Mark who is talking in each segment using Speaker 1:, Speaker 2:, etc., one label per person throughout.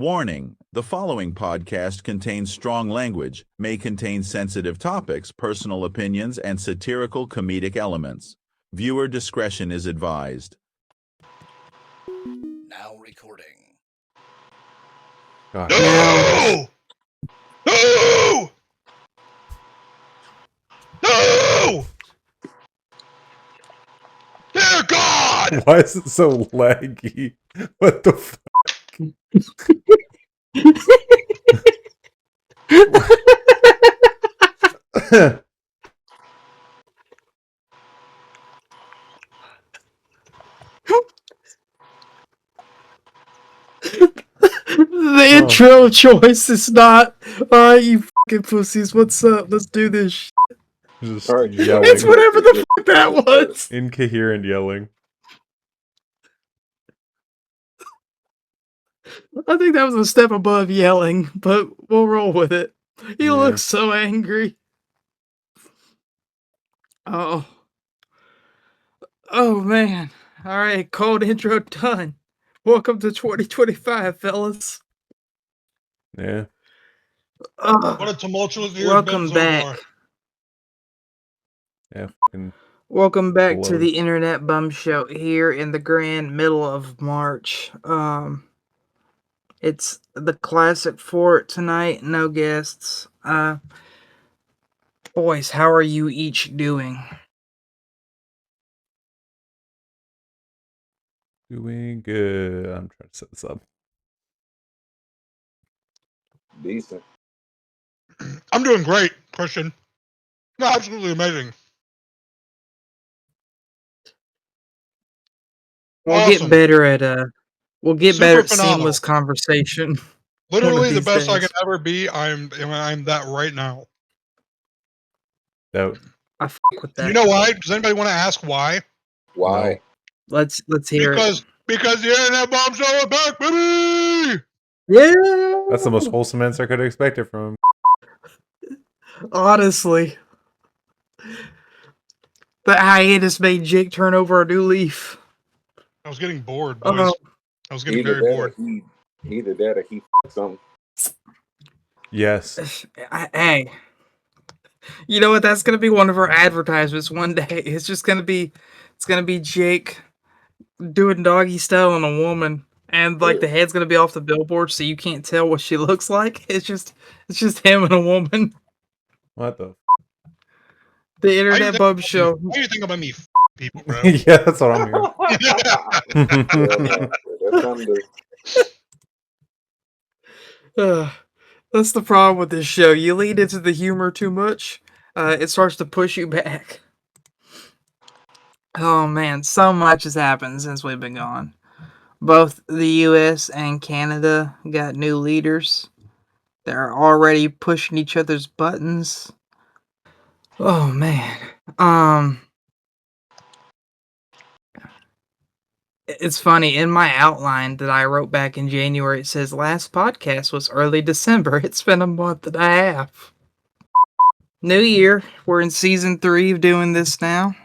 Speaker 1: Warning: the following podcast contains strong language, may contain sensitive topics, personal opinions, and satirical comedic elements. Viewer discretion is advised.
Speaker 2: Now recording.
Speaker 3: God.
Speaker 2: No! No! No! Dear God!
Speaker 3: Why is it so laggy? What the fuck?
Speaker 4: The intro choice is not, alright, you fucking pussies, what's up? Let's do this shit.
Speaker 3: Just
Speaker 5: Alright,
Speaker 3: yelling.
Speaker 4: It's whatever the fuck that was.
Speaker 3: Incoherent yelling.
Speaker 4: I think that was a step above yelling, but we'll roll with it. He
Speaker 3: Yeah.
Speaker 4: looks so angry. Oh. Oh, man. Alright, cold intro done. Welcome to 2025, fellas.
Speaker 3: Yeah.
Speaker 2: What a tumultuous year
Speaker 4: Welcome
Speaker 2: it's been so
Speaker 4: back.
Speaker 2: far.
Speaker 3: Yeah. Fucking
Speaker 4: Welcome back to
Speaker 3: Hello.
Speaker 4: the Internet Bum Show here in the grand middle of March. It's the classic for tonight, no guests. Boys, how are you each doing?
Speaker 3: doing good. I'm trying to set this up.
Speaker 5: Decent.
Speaker 2: I'm doing great, Christian. No, absolutely amazing.
Speaker 4: We'll
Speaker 2: Awesome.
Speaker 4: get better at we'll get
Speaker 2: Super
Speaker 4: better at
Speaker 2: phenomenal.
Speaker 4: seamless conversation.
Speaker 2: Literally the
Speaker 4: these
Speaker 2: best I
Speaker 4: days.
Speaker 2: can ever be. I'm that right now.
Speaker 3: That
Speaker 4: I fuck with that.
Speaker 2: You know why? Does anybody want to ask why?
Speaker 5: Why?
Speaker 4: Let's hear it.
Speaker 2: Because the Internet Bomb Show is back, baby!
Speaker 4: Yeah.
Speaker 3: that's the most wholesome answer I could have expected from him.
Speaker 4: Honestly. The hiatus made Jake turn over a new leaf.
Speaker 2: I was getting bored, boys. I was getting very bored.
Speaker 5: Either that or he f***ed something.
Speaker 3: Yes.
Speaker 4: Hey, you know what? That's gonna be one of our advertisements one day. It's gonna be Jake doing doggy style on a woman, and like the head's gonna be off the billboard, so you can't tell what she looks like. It's just him and a woman.
Speaker 3: What the?
Speaker 4: The Internet Bum Show.
Speaker 2: What do you think about me, people, bro?
Speaker 3: Yeah, that's what I'm hearing.
Speaker 5: That's something to...
Speaker 4: That's the problem with this show. You lead into the humor too much, it starts to push you back. Oh man, so much has happened since we've been gone. Both the US and Canada got new leaders. They're already pushing each other's buttons. Oh man. It's funny, in my outline that I wrote back in January, it says last podcast was early December. It's been a month and a half. New year. We're in season 3 of doing this now.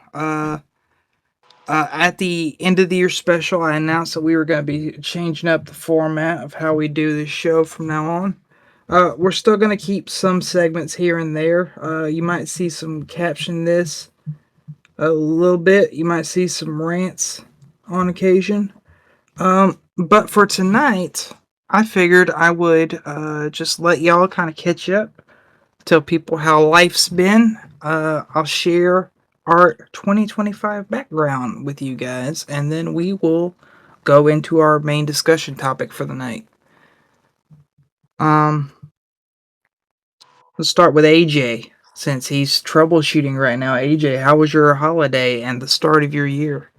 Speaker 4: At the end of the year special, I announced that we were going to be changing up the format of how we do this show from now on. We're still going to keep some segments here and there. You might see some caption this a little bit. You might see some rants on occasion. But for tonight, I figured I would just let y'all kind of catch up, tell people how life's been. I'll share our 2025 background with you guys, and then we will go into our main discussion topic for the night. Let's start with AJ, since he's troubleshooting right now. AJ, how was your holiday and the start of your year?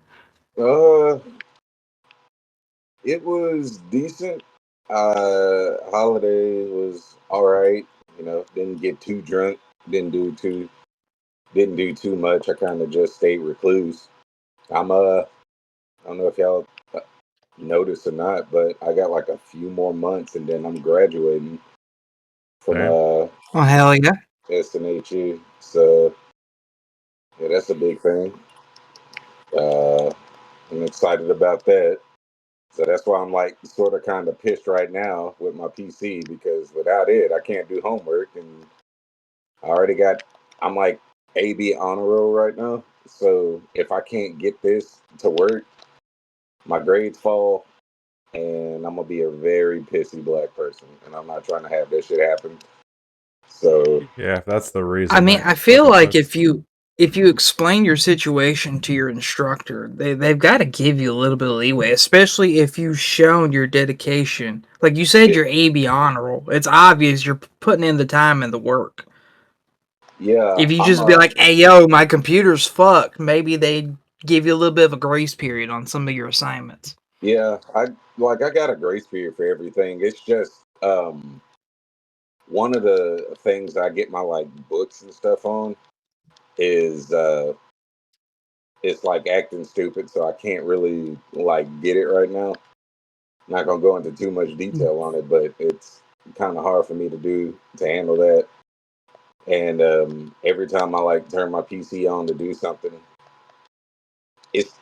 Speaker 5: It was decent. Holiday was alright. You know, didn't get too drunk. Didn't do too much. I kind of just stayed recluse. I don't know if y'all noticed or not, but I got like a few more months and then I'm graduating from
Speaker 4: Oh hell yeah.
Speaker 5: SNHU. So yeah, that's a big thing. I'm excited about that. So that's why I'm like sort of kind of pissed right now with my PC because without it, I can't do homework. And I already got, I'm like AB honor roll right now. So if I can't get this to work, my grades fall and I'm going to be a very pissy black person. And I'm not trying to have this shit happen. So,
Speaker 3: Yeah, if that's the reason.
Speaker 4: I mean,
Speaker 3: that
Speaker 4: I feel
Speaker 3: fucking
Speaker 4: like
Speaker 3: sucks.
Speaker 4: if you explain your situation to your instructor, they've got to give you a little bit of leeway, especially if you've shown your dedication. Like you said, your AB honor roll. It's obvious you're putting in the time and the work.
Speaker 5: yeah,
Speaker 4: If you just be like, "Hey, yo, my computer's fucked," maybe they give you a little bit of a grace period on some of your assignments.
Speaker 5: yeah, I got a grace period for everything. It's just one of the things I get my like books and stuff on is it's like acting stupid, so I can't really like get it right now. Not gonna go into too much detail on it, but it's kind of hard for me to handle that. And every time I like turn my PC on to do something, it's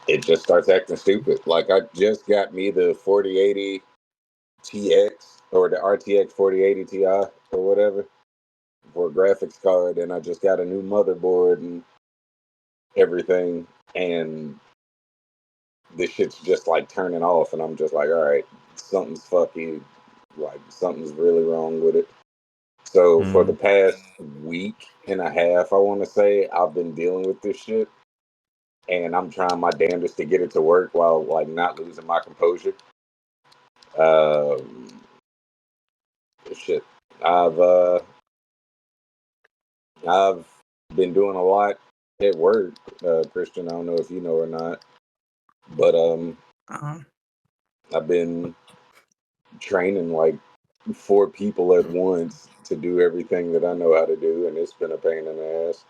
Speaker 5: it just starts acting stupid. Like I just got me the 4080 TX or the RTX 4080 Ti or whatever for a graphics card, and I just got a new motherboard and everything, and this shit's just like turning off, and I'm just like, all right, something's fucking like something's really wrong with it. So for the past week and a half, I want to say I've been dealing with this shit, and I'm trying my damnedest to get it to work while like not losing my composure. Um, shit, I've uh, I've been doing a lot at work, Christian. I don't know if you know or not, but
Speaker 4: Uh,
Speaker 5: I've been training like 4 people at once to do everything that I know how to do, and it's been a pain in the ass.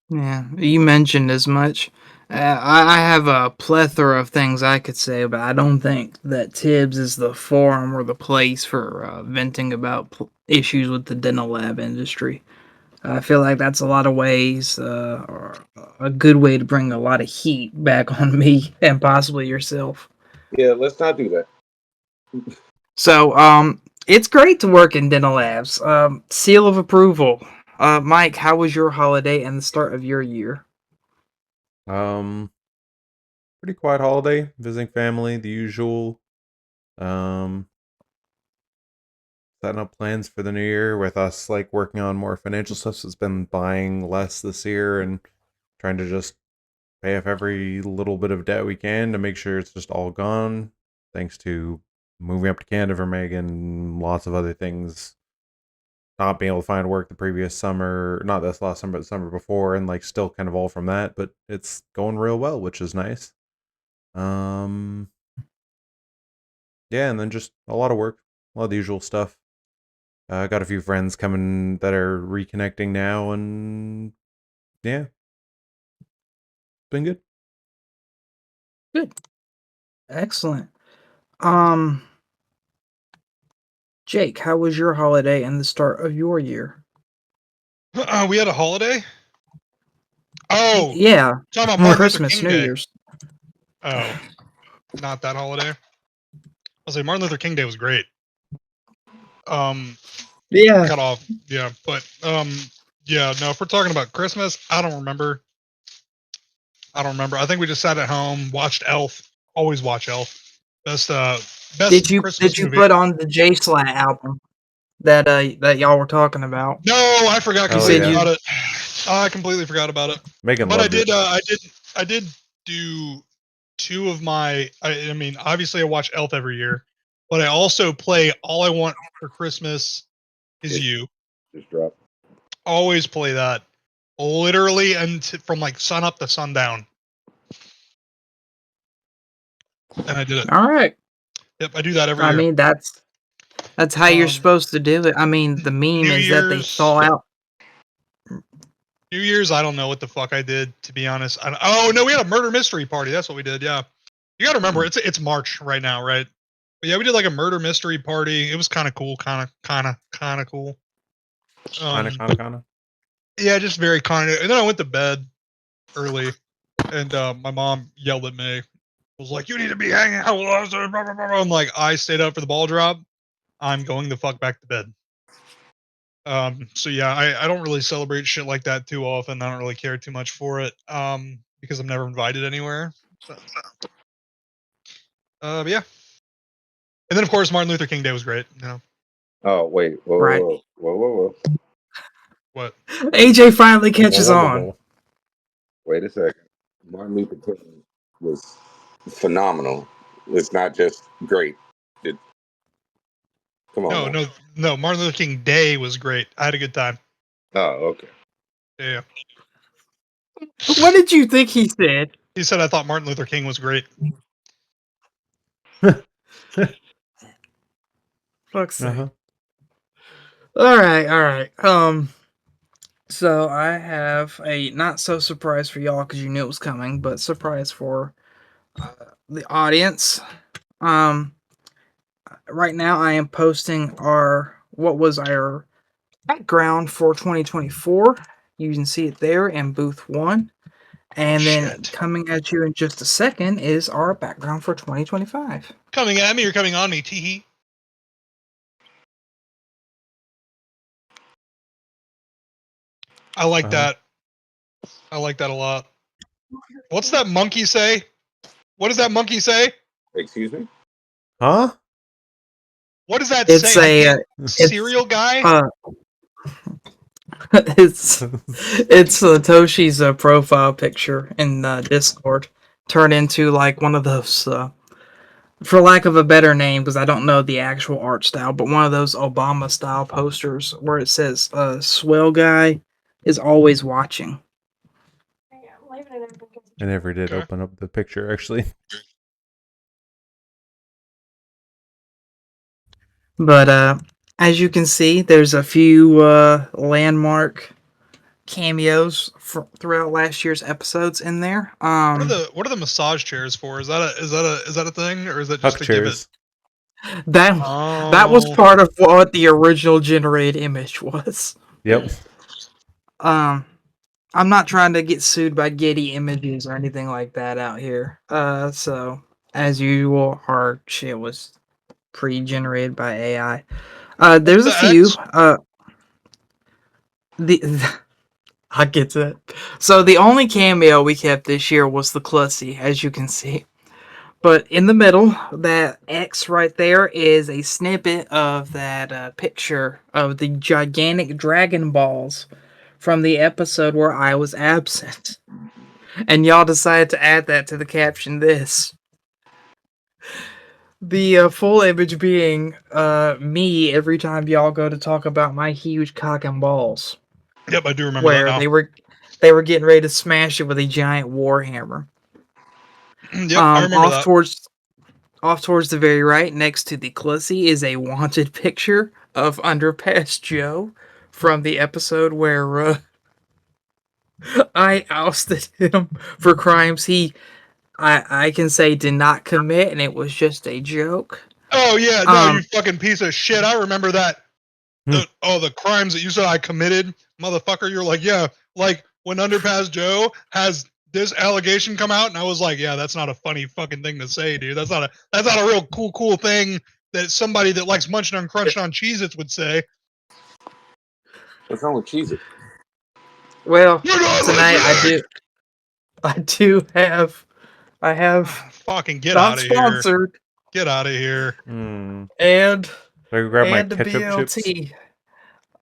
Speaker 4: yeah, you mentioned as much. I have a plethora of things I could say, but I don't think that Tibbs is the forum or the place for venting about issues with the dental lab industry. I feel like that's a lot of ways, or a good way to bring a lot of heat back on me and possibly yourself.
Speaker 5: Yeah, let's not do that.
Speaker 4: So, it's great to work in dental labs. Seal of approval. Mike, how was your holiday and the start of your year?
Speaker 3: Pretty quiet holiday, visiting family, the usual. Um, Setting up plans for the new year with us like working on more financial stuff. So it's been buying less this year and trying to just pay off every little bit of debt we can to make sure it's just all gone. Thanks to moving up to Canada for Megan, lots of other things. Not being able to find work the previous summer, not this last summer, but the summer before, and like still kind of all from that. But it's going real well, which is nice. Yeah, and then just a lot of work, a lot of the usual stuff. I got a few friends coming that are reconnecting now, and yeah, it's been good.
Speaker 4: Good. Excellent. Um, Jake, how was your holiday and the start of your year?
Speaker 2: We had a holiday. Oh,
Speaker 4: Yeah,
Speaker 2: talking about Martin Luther
Speaker 4: Christmas,
Speaker 2: King
Speaker 4: New
Speaker 2: Day.
Speaker 4: Year's.
Speaker 2: Oh, not that holiday. I'll say Martin Luther King Day was great.
Speaker 4: Yeah.
Speaker 2: Cut off. Yeah, but yeah. No, if we're talking about Christmas, I don't remember. I think we just sat at home, watched Elf. Always watch Elf. Best Christmas
Speaker 4: Did you
Speaker 2: movie.
Speaker 4: put on the J Slat album that that y'all were talking about?
Speaker 2: No, I forgot
Speaker 3: Oh,
Speaker 2: completely
Speaker 3: yeah.
Speaker 2: about it. I completely forgot about it.
Speaker 3: Megan
Speaker 2: But I
Speaker 3: loved it.
Speaker 2: did. I did do two of my. I mean, obviously, I watch Elf every year, but I also play All I Want for Christmas Is You.
Speaker 5: Just drop.
Speaker 2: Always play that, literally, and from like sun up to sundown. And I did it.
Speaker 4: All right.
Speaker 2: Yep, I do that every
Speaker 4: I
Speaker 2: year.
Speaker 4: mean, that's how you're
Speaker 2: Um,
Speaker 4: supposed to do it. I mean, the meme
Speaker 2: New
Speaker 4: is that they
Speaker 2: Year's-
Speaker 4: thaw out.
Speaker 2: New Year's, I don't know what the fuck I did, to be honest. Oh no, we had a murder mystery party. That's what we did. Yeah, you got to remember it's March right now, right? But yeah, we did like a murder mystery party. It was kind of cool, kind of cool.
Speaker 3: Kind of.
Speaker 2: Yeah, just very kind of. And then I went to bed early, and my mom yelled at me was like, "You need to be hanging out with us." Blah, blah, blah. I'm like, I stayed up for the ball drop. I'm going the fuck back to bed. So yeah, I don't really celebrate shit like that too often. I don't really care too much for it. Because I'm never invited anywhere. But yeah. And then of course Martin Luther King Day was great. You know.
Speaker 5: Oh wait, whoa,
Speaker 4: Right.
Speaker 5: whoa.
Speaker 2: What?
Speaker 4: AJ finally catches on.
Speaker 5: Wait a second. Martin Luther King was phenomenal. It's not just great. Come on.
Speaker 2: No. Martin Luther King Day was great. I had a good time.
Speaker 5: Oh, okay.
Speaker 2: Yeah.
Speaker 4: What did you think he said?
Speaker 2: He said I thought Martin Luther King was great.
Speaker 4: Fuck's sake.
Speaker 3: Uh-huh.
Speaker 4: All right. So I have a not so surprise for y'all because you knew it was coming, but surprise for the audience. Right now I am posting what was our background for 2024. You can see it there in booth 1. And then coming at you in just a second is our background for 2025.
Speaker 2: Coming at me or coming on me, teehee. I like that. I like that a lot. What's that monkey say? What does that monkey say?
Speaker 5: Excuse me?
Speaker 3: Huh?
Speaker 2: What does that
Speaker 4: It's
Speaker 2: say?
Speaker 4: It's
Speaker 2: cereal guy?
Speaker 4: It's Toshi's profile picture in Discord turned into like one of those, for lack of a better name, because I don't know the actual art style, but one of those Obama style posters where it says "Swell guy is always watching."
Speaker 3: I never did open up the picture, actually.
Speaker 4: But as you can see, there's a few landmark cameos throughout last year's episodes in there.
Speaker 2: What are the massage chairs for? Is that a thing, or is that just
Speaker 3: Huck
Speaker 2: to
Speaker 3: chairs.
Speaker 2: give it?
Speaker 4: That was part of what the original generated image was.
Speaker 3: Yep.
Speaker 4: I'm not trying to get sued by Getty Images or anything like that out here. So as usual, our shit was pre-generated by AI. There's a few. I get that. So the only cameo we kept this year was the Clussy, as you can see. But in the middle, that X right there is a snippet of that picture of the gigantic Dragon Balls from the episode where I was absent. And y'all decided to add that to the caption this. The full image being me every time y'all go to talk about my huge cock and balls.
Speaker 2: Yep, I do remember
Speaker 4: where
Speaker 2: that now.
Speaker 4: they were getting ready to smash it with a giant warhammer.
Speaker 2: Yep, I remember that.
Speaker 4: Off towards the very right, next to the Clussy, is a wanted picture of Underpass Joe from the episode where I ousted him for crimes I can say did not commit, and it was just a joke.
Speaker 2: Oh yeah, no, you fucking piece of shit. I remember that. The crimes that you said I committed, motherfucker. You're like, yeah, like when Underpass Joe has this allegation come out, and I was like, yeah, that's not a funny fucking thing to say, dude. That's not a real cool thing that somebody that likes munching on crunching on Cheez-Its would say.
Speaker 5: What's wrong with Cheez-It?
Speaker 4: Well, tonight I have
Speaker 2: fucking get out of here.
Speaker 4: Sponsored.
Speaker 2: Get out of here.
Speaker 4: And
Speaker 3: I grab my
Speaker 4: the
Speaker 3: ketchup
Speaker 4: BLT.
Speaker 3: chips.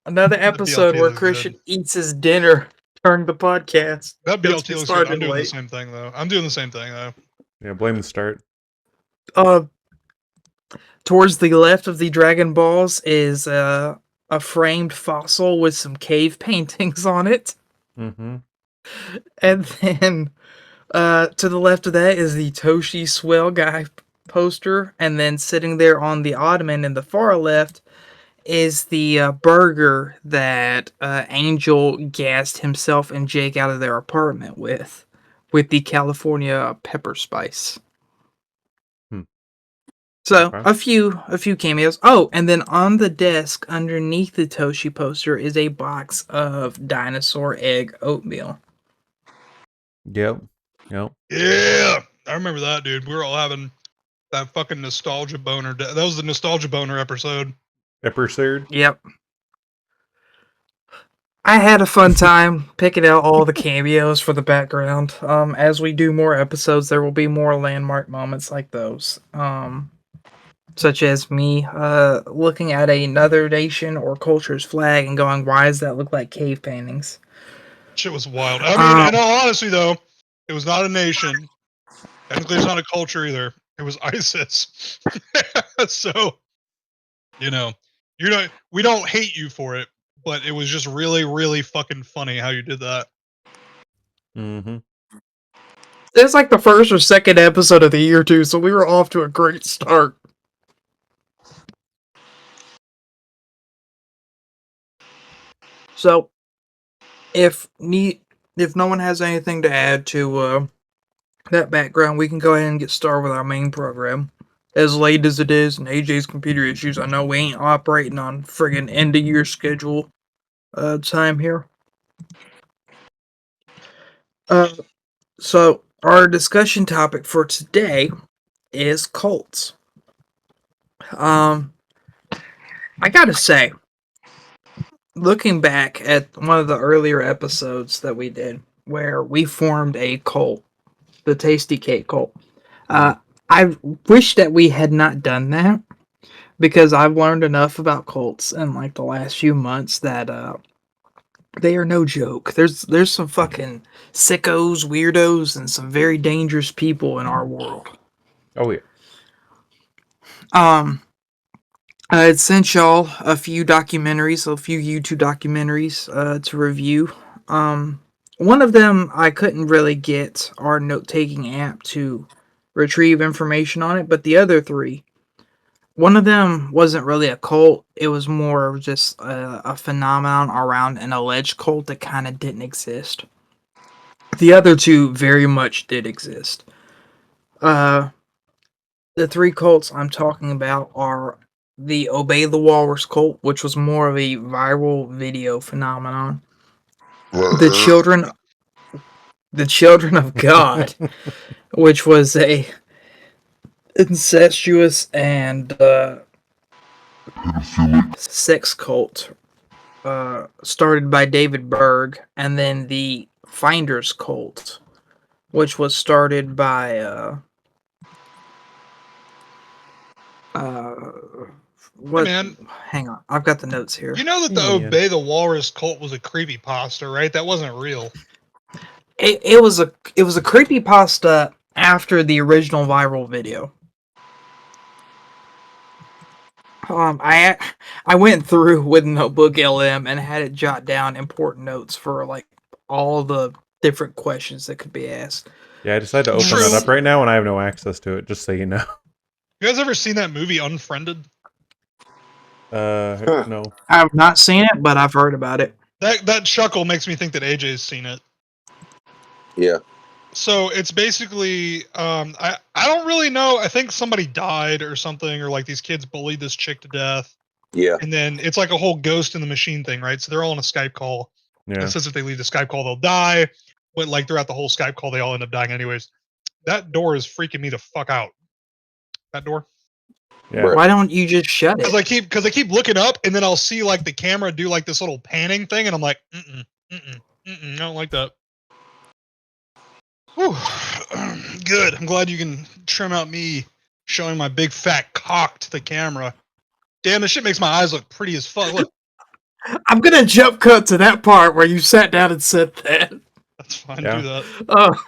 Speaker 4: Another episode where Christian eats his dinner during the podcast.
Speaker 2: That BLT looks good. I'm doing the same thing though.
Speaker 3: Yeah, blame the start.
Speaker 4: Towards the left of the Dragon Balls is a framed fossil with some cave paintings on it.
Speaker 3: Mm-hmm.
Speaker 4: And then to the left of that is the Toshi Swell Guy poster, and then sitting there on the ottoman in the far left is the burger that Angel gassed himself and Jake out of their apartment with the California pepper spice. So a few cameos. Oh, and then on the desk underneath the Toshi poster is a box of dinosaur egg oatmeal.
Speaker 3: Yep.
Speaker 2: Yeah. I remember that, dude. We were all having that fucking nostalgia boner. That was the nostalgia boner episode.
Speaker 3: Episode.
Speaker 4: Yep. I had a fun time picking out all the cameos for the background. As we do more episodes, there will be more landmark moments like those. Such as me looking at another nation or culture's flag and going, why does that look like cave paintings?
Speaker 2: Shit was wild. I mean, in all honesty, though, it was not a nation. Technically, it's not a culture either. It was ISIS. So, you know, we don't hate you for it, but it was just really, really fucking funny how you did that.
Speaker 3: Mm-hmm.
Speaker 4: It's like the first or second episode of the year, too, so we were off to a great start. So, if no one has anything to add to that background, we can go ahead and get started with our main program. As late as it is, and AJ's computer issues, I know we ain't operating on friggin' end of year schedule time here. So our discussion topic for today is cults. I gotta say, looking back at one of the earlier episodes that we did, where we formed a cult, the Tasty Cake cult, I wish that we had not done that, because I've learned enough about cults in like the last few months that they are no joke. There's some fucking sickos, weirdos, and some very dangerous people in our world.
Speaker 3: Oh yeah.
Speaker 4: I had sent y'all a few documentaries, a few YouTube documentaries to review. One of them I couldn't really get our note-taking app to retrieve information on it, but the other three, one of them wasn't really a cult. It was more of just a phenomenon around an alleged cult that kind of didn't exist. The other two very much did exist. The three cults I'm talking about are the Obey the Walrus cult, which was more of a viral video phenomenon. The Children of God, which was a incestuous and sex cult started by David Berg, and then the Finders cult, which was started by what?
Speaker 2: Hey, man.
Speaker 4: Hang on, I've got the notes here.
Speaker 2: You know that the
Speaker 3: Yeah.
Speaker 2: Obey the Walrus cult was a creepypasta, right? That wasn't real.
Speaker 4: It was a creepypasta after the original viral video. I went through with Notebook LM and had it jot down important notes for like all the different questions that could be asked.
Speaker 3: Yeah, I decided to open
Speaker 2: True.
Speaker 3: that up right now, and I have no access to it. Just so you know.
Speaker 2: You guys ever seen that movie Unfriended?
Speaker 3: No.
Speaker 4: I've not seen it, but I've heard about it.
Speaker 2: That chuckle makes me think that AJ's seen it.
Speaker 5: Yeah.
Speaker 2: So it's basically, I don't really know. I think somebody died or something, or like these kids bullied this chick to death.
Speaker 5: Yeah.
Speaker 2: And then it's like a whole ghost in the machine thing, right? So they're all on a Skype call.
Speaker 3: Yeah.
Speaker 2: It says if they leave the Skype call, they'll die. But like throughout the whole Skype call, they all end up dying anyways. That door is freaking me the fuck out. That door.
Speaker 3: Yeah.
Speaker 4: Why don't you just shut
Speaker 2: Because
Speaker 4: it?
Speaker 2: I keep looking up, and then I'll see like the camera do like this little panning thing, and I'm like, I don't like that. Whew. Good. I'm glad you can trim out me showing my big fat cock to the camera. Damn, this shit makes my eyes look pretty as fuck. Look,
Speaker 4: I'm gonna jump cut to that part where you sat down and said that.
Speaker 2: that's fine.
Speaker 3: Yeah.
Speaker 2: Do that.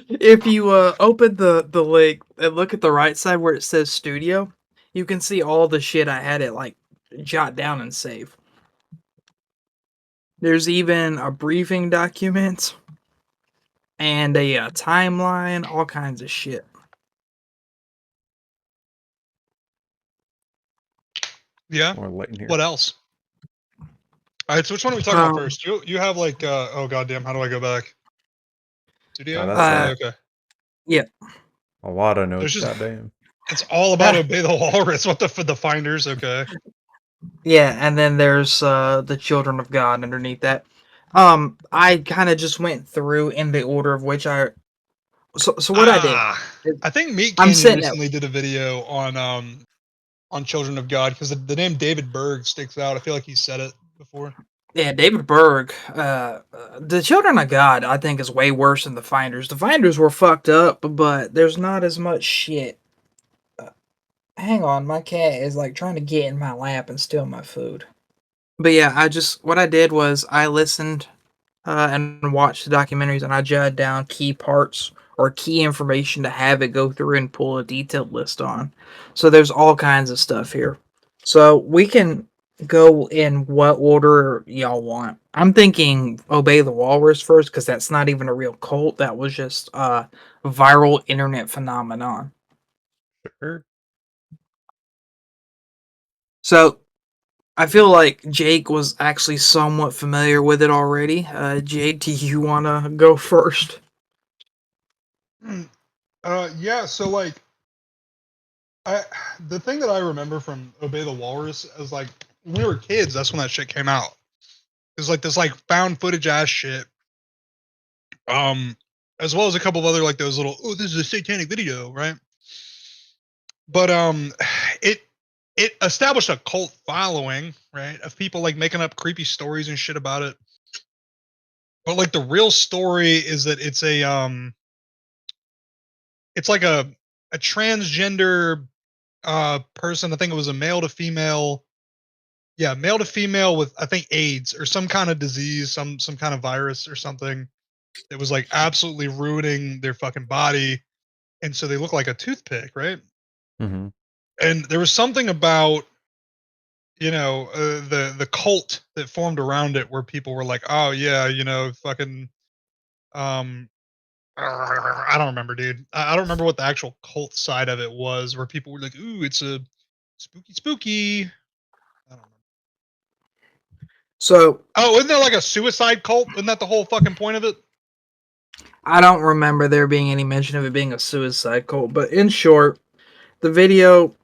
Speaker 4: If you open the link and look at the right side where it says studio, you can see all the shit I had it like jot down and save. There's even a briefing document and a timeline, all kinds of shit.
Speaker 2: Yeah.
Speaker 3: More light in here.
Speaker 2: What else? All right. So which one are we talking about first? You have like oh goddamn, how do I go back? Studio.
Speaker 3: that's
Speaker 2: Okay.
Speaker 3: A lot of
Speaker 2: There's
Speaker 3: notes.
Speaker 2: just-
Speaker 3: Goddamn.
Speaker 2: It's all about Obey the Walrus. What the Finders? Okay.
Speaker 4: Yeah, and then there's the Children of God underneath that. I kind of just went through in the order of which I So what I did,
Speaker 2: I think Meat
Speaker 4: I'm
Speaker 2: Canyon
Speaker 4: sitting at
Speaker 2: recently did a video on Children of God because the name David Berg sticks out. I feel like he said it before.
Speaker 4: yeah, David Berg. The Children of God, I think, is way worse than the Finders. The Finders were fucked up, but there's not as much shit. Hang on, my cat is like trying to get in my lap and steal my food. But yeah, what I did was I listened and watched the documentaries, and I jotted down key parts or key information to have it go through and pull a detailed list on. So there's all kinds of stuff here. So we can go in what order y'all want. I'm thinking Obey the Walrus first because that's not even a real cult. That was just a viral internet phenomenon.
Speaker 3: Sure.
Speaker 4: So I feel like Jake was actually somewhat familiar with it already. Jake, do you want to go first?
Speaker 2: Yeah. So like, the thing that I remember from Obey the Walrus is like when we were kids. That's when that shit came out. It was like this like found footage ass shit. As well as a couple of other like those little this is a satanic video, right? But it established a cult following, right, of people like making up creepy stories and shit about it. But like the real story is that it's like a transgender person. I think it was a male to female. Yeah, male to female with I think AIDS or some kind of disease, some kind of virus or something that was like absolutely ruining their fucking body, and so they look like a toothpick, right?
Speaker 3: Mm-hmm.
Speaker 2: And there was something about the cult that formed around it where people were like, oh yeah, fucking I don't remember, dude. I don't remember what the actual cult side of it was where people were like, ooh, it's a spooky. I don't remember.
Speaker 4: So
Speaker 2: Isn't there like a suicide cult? Isn't that the whole fucking point of it?
Speaker 4: I don't remember there being any mention of it being a suicide cult, but in short, the video.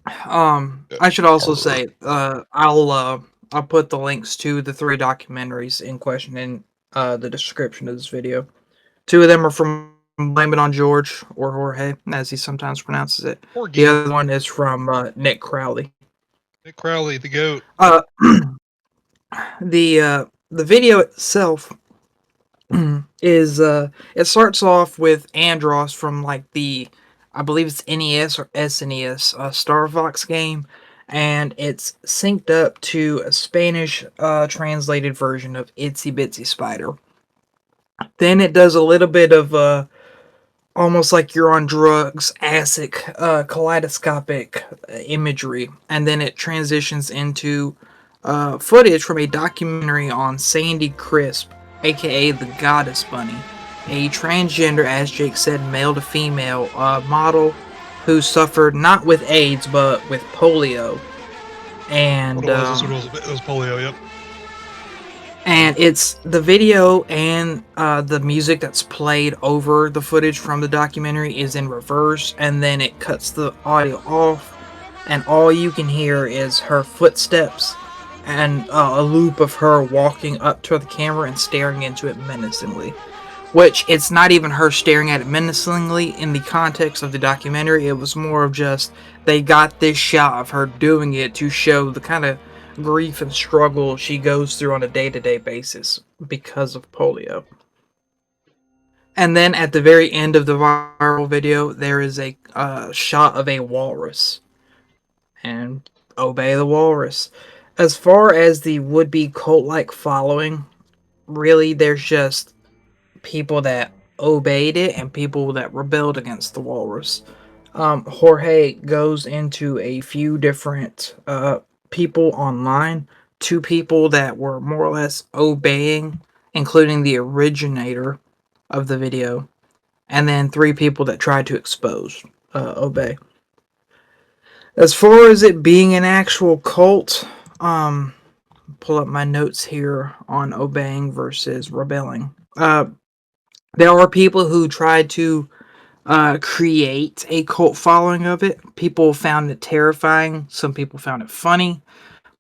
Speaker 4: I should also say, I'll put the links to the 3 documentaries in question in the description of this video. 2 of them are from Blame It on George or Jorge, as he sometimes pronounces it. The other one is from Nick Crowley.
Speaker 2: Nick Crowley, the goat.
Speaker 4: The video itself is it starts off with Andros from like I believe it's NES or SNES Star Fox game, and it's synced up to a Spanish translated version of Itsy Bitsy Spider. Then it does a little bit of almost like you're on drugs, acid, kaleidoscopic imagery, and then it transitions into footage from a documentary on Sandy Crisp, aka the Goddess Bunny, a transgender, as Jake said, male to female model who suffered not with AIDS but with polio. And
Speaker 2: What it was polio, yep.
Speaker 4: And it's the video and the music that's played over the footage from the documentary is in reverse, and then it cuts the audio off, and all you can hear is her footsteps and a loop of her walking up to the camera and staring into it menacingly. Which, it's not even her staring at it menacingly in the context of the documentary. It was more of just, they got this shot of her doing it to show the kind of grief and struggle she goes through on a day-to-day basis because of polio. And then at the very end of the viral video, there is a shot of a walrus. And Obey the Walrus. As far as the would-be cult-like following, really there's just people that obeyed it and people that rebelled against the walrus. Jorge goes into a few different people online, 2 people that were more or less obeying, including the originator of the video, and then 3 people that tried to expose Obey. As far as it being an actual cult, pull up my notes here on obeying versus rebelling. There are people who tried to create a cult following of it. People found it terrifying. Some people found it funny.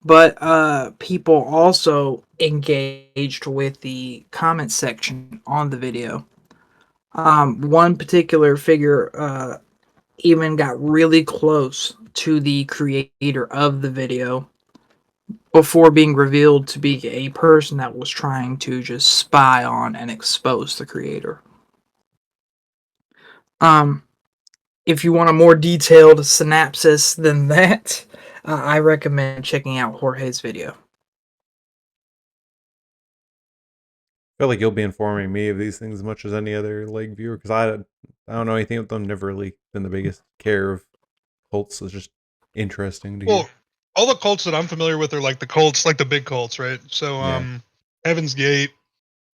Speaker 4: But people also engaged with the comment section on the video. One particular figure even got really close to the creator of the video before being revealed to be a person that was trying to just spy on and expose the creator. If you want a more detailed synopsis than that, I recommend checking out Jorge's video.
Speaker 3: I feel like you'll be informing me of these things as much as any other like viewer, because I don't know anything about them. Never really been the biggest care of cults. So it's just interesting to hear.
Speaker 2: Well, all the cults that I'm familiar with are like the cults, like the big cults, right? So,
Speaker 3: Yeah.
Speaker 2: Heaven's Gate,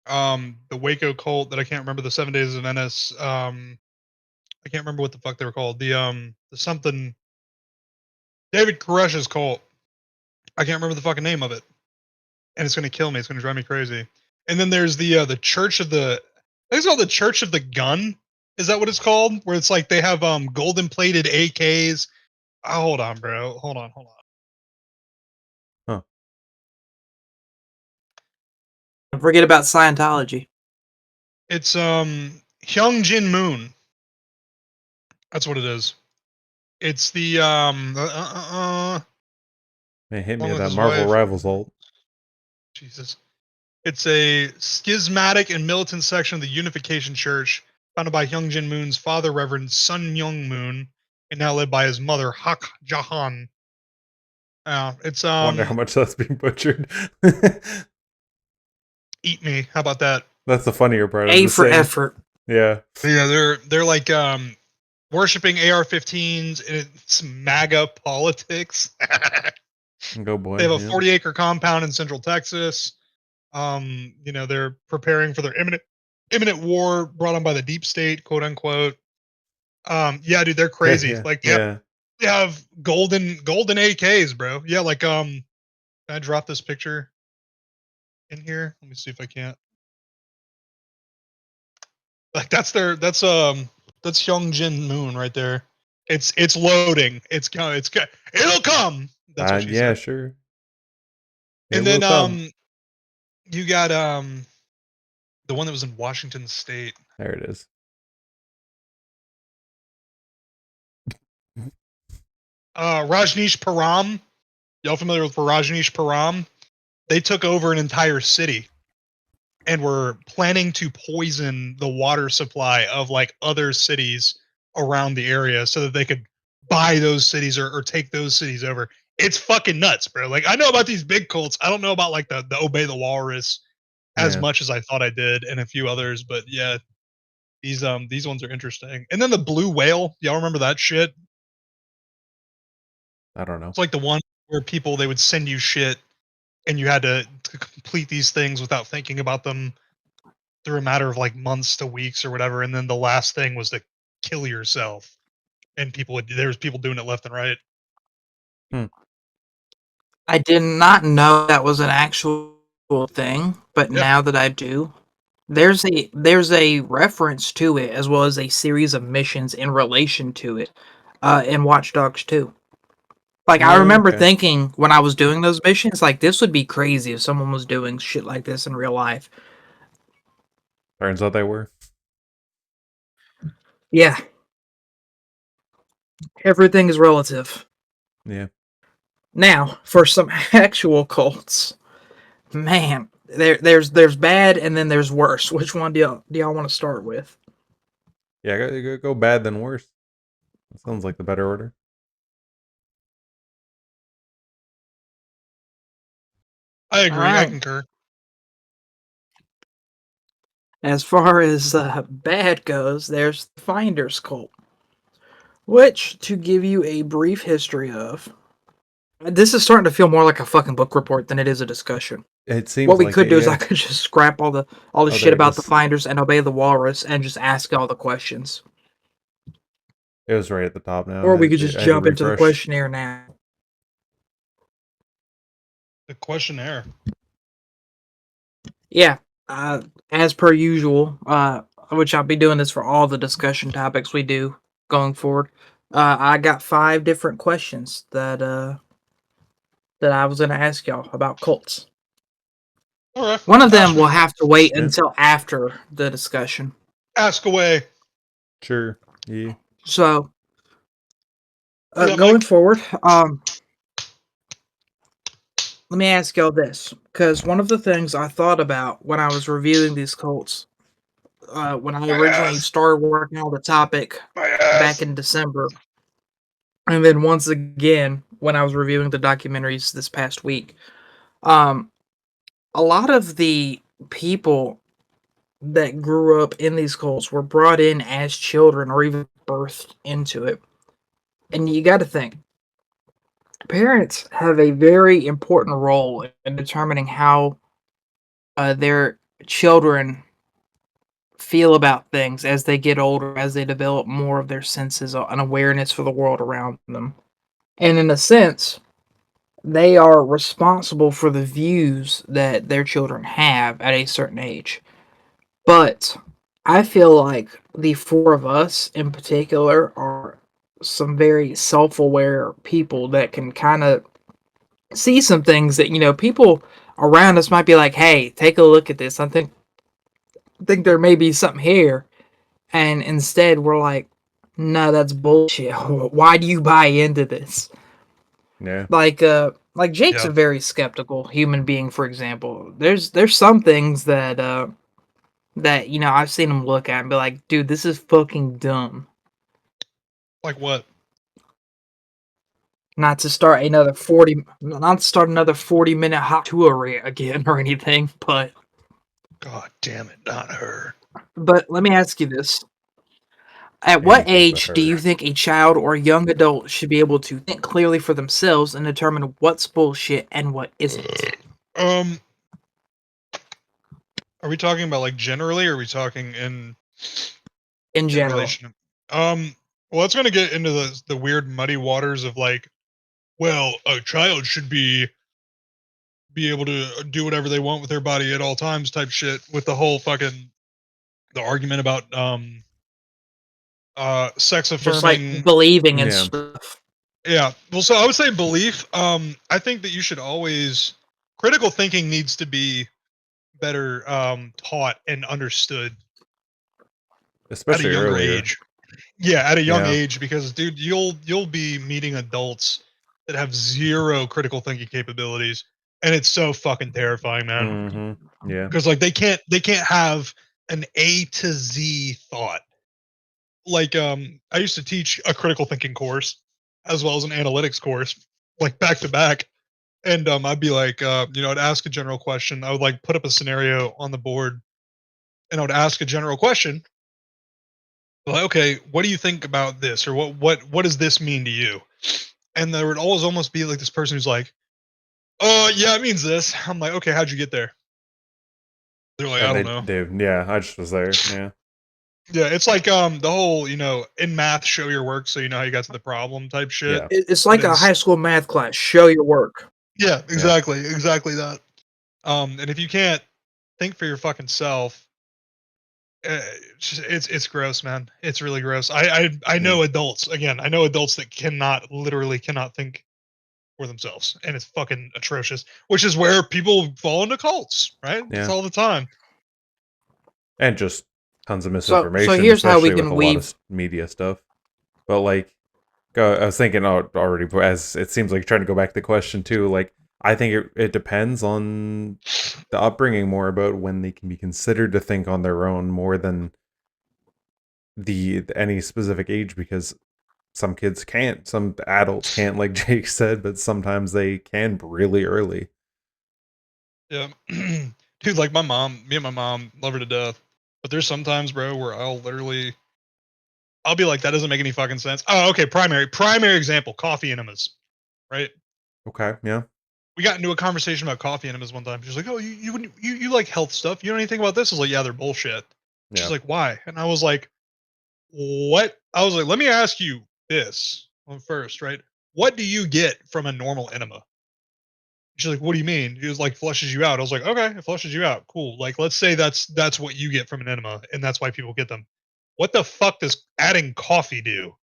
Speaker 2: the Waco cult that I can't remember, the 7 Days of Venice. I can't remember what the fuck they were called. The something David Koresh's cult. I can't remember the fucking name of it, and it's gonna kill me. It's gonna drive me crazy. And then there's the Church of the. I think it's called the Church of the Gun. Is that what it's called? Where it's like they have golden plated AKs. Oh, hold on, bro. Hold on.
Speaker 3: Huh.
Speaker 4: Don't forget about Scientology.
Speaker 2: It's Hyung Jin Moon. That's what it is. It's the
Speaker 3: Man, hit me
Speaker 2: along
Speaker 3: with
Speaker 2: with
Speaker 3: that
Speaker 2: his
Speaker 3: Marvel
Speaker 2: wife.
Speaker 3: Rivals ult.
Speaker 2: Jesus. It's a schismatic and militant section of the Unification Church, founded by Hyung Jin Moon's father, Reverend Sun Myung Moon, and now led by his mother, Hak Jahan. It's
Speaker 3: I wonder how much that's being butchered.
Speaker 2: Eat Me. How about that?
Speaker 3: That's the funnier part. I'm
Speaker 4: A
Speaker 3: just
Speaker 4: for
Speaker 3: saying.
Speaker 4: effort.
Speaker 3: Yeah.
Speaker 2: Yeah, they're like worshiping AR-15s and it's MAGA politics.
Speaker 3: Go boy.
Speaker 2: They have a
Speaker 3: yeah.
Speaker 2: 40-acre compound in Central Texas. They're preparing for their imminent war brought on by the deep state, quote unquote. Yeah, dude, they're crazy.
Speaker 3: Yeah.
Speaker 2: Like,
Speaker 3: yeah.
Speaker 2: they have golden AKs, bro. Yeah, like can I drop this picture in here? Let me see if I can't. Like that's Hyung Jin Moon right there. It's loading. It'll come. That's what she
Speaker 3: Yeah,
Speaker 2: said.
Speaker 3: sure.
Speaker 2: And
Speaker 3: It will
Speaker 2: then
Speaker 3: come.
Speaker 2: you got the one that was in Washington State.
Speaker 3: There it is.
Speaker 2: Rajneesh Param. Y'all familiar with Rajneesh Param? They took over an entire city and were planning to poison the water supply of like other cities around the area so that they could buy those cities or take those cities over. It's fucking nuts, bro. Like, I know about these big cults. I don't know about like the Obey the Walrus as
Speaker 3: Yeah.
Speaker 2: much as I thought I did, and a few others, but yeah, these ones are interesting. And then the Blue Whale, y'all remember that shit?
Speaker 3: I don't know.
Speaker 2: It's like the one where they would send you shit and you had to complete these things without thinking about them through a matter of like months to weeks or whatever. And then the last thing was to kill yourself. And there's people doing it left and right.
Speaker 4: I did not know that was an actual thing, but
Speaker 2: Yep.
Speaker 4: now that I do, there's a reference to it as well as a series of missions in relation to it in Watch Dogs 2. Like, I remember
Speaker 3: Okay.
Speaker 4: thinking when I was doing those missions, like, this would be crazy if someone was doing shit like this in real life.
Speaker 3: Turns out they were.
Speaker 4: Yeah. Everything is relative.
Speaker 3: Yeah.
Speaker 4: Now, for some actual cults, man, there's bad and then there's worse. Which one do y'all want to start with?
Speaker 3: Yeah, go bad than worse. That sounds like the better order.
Speaker 2: I agree.
Speaker 4: All right.
Speaker 2: I concur.
Speaker 4: As far as bad goes, there's the Finder's Cult, which, to give you a brief history of, this is starting to feel more like a fucking book report than it is a discussion.
Speaker 3: It seems
Speaker 4: What we
Speaker 3: like
Speaker 4: could
Speaker 3: it,
Speaker 4: do is
Speaker 3: yeah.
Speaker 4: I could just scrap all the
Speaker 3: Oh,
Speaker 4: shit
Speaker 3: there it
Speaker 4: about the
Speaker 3: is.
Speaker 4: Finders and Obey the Walrus and just ask all the questions.
Speaker 3: It was right at the top now.
Speaker 4: Or we could just
Speaker 3: I had to
Speaker 4: jump into the
Speaker 3: refresh.
Speaker 4: questionnaire now.
Speaker 2: The questionnaire.
Speaker 4: Yeah, as per usual, which I'll be doing this for all the discussion topics we do going forward. I got 5 different questions that I was going to ask y'all about cults.
Speaker 2: All right.
Speaker 4: One of them will have to wait
Speaker 3: Yeah.
Speaker 4: until after the discussion.
Speaker 2: Ask away.
Speaker 3: Sure. Yeah.
Speaker 4: So,
Speaker 2: Yeah,
Speaker 4: going
Speaker 2: Mike.
Speaker 4: forward, let me ask y'all this, because one of the things I thought about when I was reviewing these cults, when I
Speaker 2: My
Speaker 4: originally
Speaker 2: ass.
Speaker 4: started working on the topic
Speaker 2: My
Speaker 4: back
Speaker 2: ass.
Speaker 4: in December, and then once again when I was reviewing the documentaries this past week, a lot of the people that grew up in these cults were brought in as children or even birthed into it. And you got to think, parents have a very important role in determining how their children feel about things as they get older, as they develop more of their senses and awareness for the world around them. And in a sense, they are responsible for the views that their children have at a certain age. But I feel like the four of us in particular are some very self aware people that can kind of see some things that, people around us might be like, hey, take a look at this. I think there may be something here. And instead we're like, no, that's bullshit. Why do you buy into this?
Speaker 3: Yeah.
Speaker 4: Like Jake's
Speaker 2: Yeah.
Speaker 4: a very skeptical human being, for example. There's some things that I've seen him look at and be like, dude, this is fucking dumb.
Speaker 2: Like what?
Speaker 4: Not to start another 40-minute hot tour again or anything, but
Speaker 2: God damn it, not her.
Speaker 4: let me ask you this. At what
Speaker 3: Anything but
Speaker 4: age do
Speaker 3: her.
Speaker 4: you think a child or young adult should be able to think clearly for themselves and determine what's bullshit and what isn't?
Speaker 2: Are we talking about like generally, or are we talking in
Speaker 4: General.
Speaker 2: relation? Well, it's gonna get into the weird muddy waters of like, well, a child should be able to do whatever they want with their body at all times type shit, with the whole fucking the argument about sex
Speaker 4: Just like
Speaker 2: affirming.
Speaker 4: believing and
Speaker 3: Yeah.
Speaker 4: stuff.
Speaker 2: Yeah. Well, so I would say belief. I think that you should always critical thinking needs to be better taught and understood at a
Speaker 3: Especially
Speaker 2: younger
Speaker 3: earlier.
Speaker 2: age. Yeah, at a young
Speaker 3: Yeah.
Speaker 2: age, because dude, you'll be meeting adults that have zero critical thinking capabilities, and it's so fucking terrifying, man.
Speaker 3: Mm-hmm. Yeah.
Speaker 2: Because like they can't have an A to Z thought. Like I used to teach a critical thinking course as well as an analytics course, like back to back. And I'd be like, I'd ask a general question. I would like put up a scenario on the board, and I would ask a general question. Like, okay, what do you think about this, or what does this mean to you? And there would always almost be like this person who's like, "Oh, yeah, it means this." I'm like, "Okay, how'd you get there?" They're like, "I don't know."
Speaker 3: Yeah, I just was there. Yeah.
Speaker 2: Yeah, it's like the whole in math, show your work so you know how you got to the problem type shit.
Speaker 3: Yeah.
Speaker 4: It's like a high school math class. Show your work.
Speaker 2: Yeah, exactly that. And if you can't think for your fucking self, it's gross, man. It's really gross. I know adults. Again, I know adults that literally cannot think for themselves, and it's fucking atrocious. Which is where people fall into cults, right?
Speaker 3: Yeah.
Speaker 2: It's all the time.
Speaker 3: And just tons of
Speaker 4: So
Speaker 3: misinformation,
Speaker 4: here's how we
Speaker 3: especially with
Speaker 4: can
Speaker 3: a lot of media stuff. But like, I was thinking already, as it seems like you're trying to go back to the question too. Like, I think it depends on the upbringing more about when they can be considered to think on their own more than any specific age, because some kids can't, some adults can't, like Jake said, but sometimes they can really early.
Speaker 2: Yeah, dude. Like me and my mom love her to death. But there's sometimes, bro, where I'll be like, that doesn't make any fucking sense. Oh, okay. Primary example, coffee enemas, right?
Speaker 3: Okay, yeah.
Speaker 2: We got into a conversation about coffee enemas one time. She's like, "Oh, you like health stuff? You know anything about this?" I was like, "Yeah, they're bullshit."
Speaker 3: Yeah.
Speaker 2: She's like, "Why?" And I was like, "What?" I was like, "Let me ask you this one first, right? What do you get from a normal enema?" She's like, "What do you mean?" He was like, "Flushes you out." I was like, "Okay, it flushes you out. Cool. Like, let's say that's what you get from an enema, and that's why people get them. What the fuck does adding coffee do?"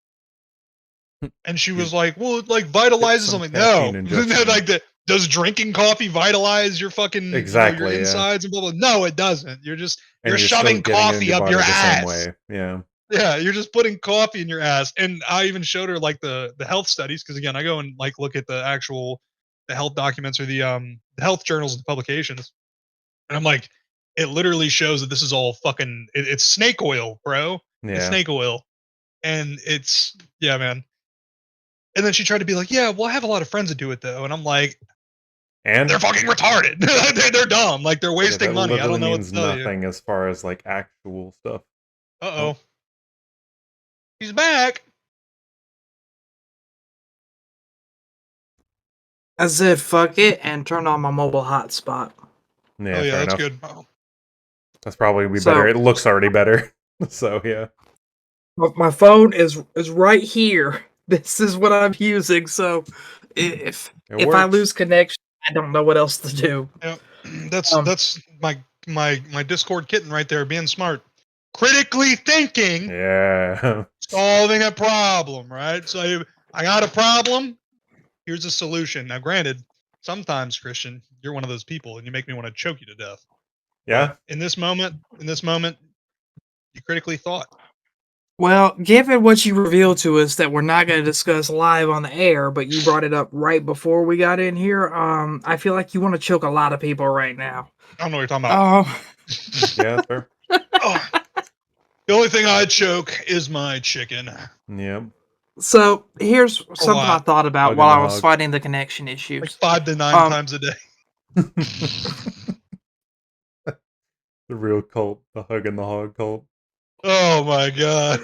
Speaker 2: And she was like, "Well, it like vitalizes
Speaker 3: some
Speaker 2: something."
Speaker 3: caffeine
Speaker 2: No,
Speaker 3: injection.
Speaker 2: like does drinking coffee vitalize your fucking
Speaker 3: Exactly,
Speaker 2: your
Speaker 3: yeah.
Speaker 2: insides and blah blah? No, it doesn't. You're
Speaker 3: And
Speaker 2: shoving
Speaker 3: still getting it in
Speaker 2: coffee
Speaker 3: your
Speaker 2: up
Speaker 3: body
Speaker 2: your
Speaker 3: the same
Speaker 2: ass.
Speaker 3: way. Yeah.
Speaker 2: Yeah, you're just putting coffee in your ass. And I even showed her like the health studies, because again, I go and like look at the health documents or the health journals and publications. And I'm like, it literally shows that this is all fucking it's snake oil, bro. It's
Speaker 3: Yeah.
Speaker 2: snake oil. And it's yeah, man. And then she tried to be like, yeah, well, I have a lot of friends that do it though. And I'm like,
Speaker 3: And
Speaker 2: they're fucking retarded. they're dumb. Like they're wasting
Speaker 3: that
Speaker 2: money. I don't
Speaker 3: literally
Speaker 2: know what
Speaker 3: means
Speaker 2: to tell you.
Speaker 3: nothing as far as like actual stuff.
Speaker 2: Uh-oh. He's back.
Speaker 4: I said fuck it and turn on my mobile hotspot.
Speaker 3: Yeah,
Speaker 2: Oh yeah,
Speaker 3: fair
Speaker 2: that's
Speaker 3: enough.
Speaker 2: good. Oh.
Speaker 3: That's probably be
Speaker 4: So-
Speaker 3: better. It looks already better. So yeah.
Speaker 4: My phone is right here. This is what I'm using. So if
Speaker 3: It
Speaker 4: I
Speaker 3: works.
Speaker 4: lose connection, I don't know what else to do.
Speaker 2: Yeah. That's my Discord kitten right there, being smart. Critically thinking,
Speaker 3: Yeah.
Speaker 2: solving a problem, right? So I got a problem. Here's a solution. Now, granted, sometimes, Christian, you're one of those people and you make me want to choke you to death.
Speaker 3: Yeah.
Speaker 2: But in this moment, you critically thought.
Speaker 4: Well, given what you revealed to us that we're not going to discuss live on the air, but you brought it up right before we got in here, I feel like you want to choke a lot of people right now.
Speaker 2: I don't know what you're talking about.
Speaker 3: Yeah, that's fair.
Speaker 2: Oh, the only thing I choke is my chicken.
Speaker 3: Yep.
Speaker 4: So here's something I
Speaker 2: lot.
Speaker 4: thought about
Speaker 3: Hug
Speaker 4: while
Speaker 3: and
Speaker 4: I was
Speaker 3: hug.
Speaker 4: fighting the connection
Speaker 2: Like
Speaker 4: issues.
Speaker 2: 5 to 9 times a day.
Speaker 3: The real cult, the hug and the hog cult.
Speaker 2: Oh my god.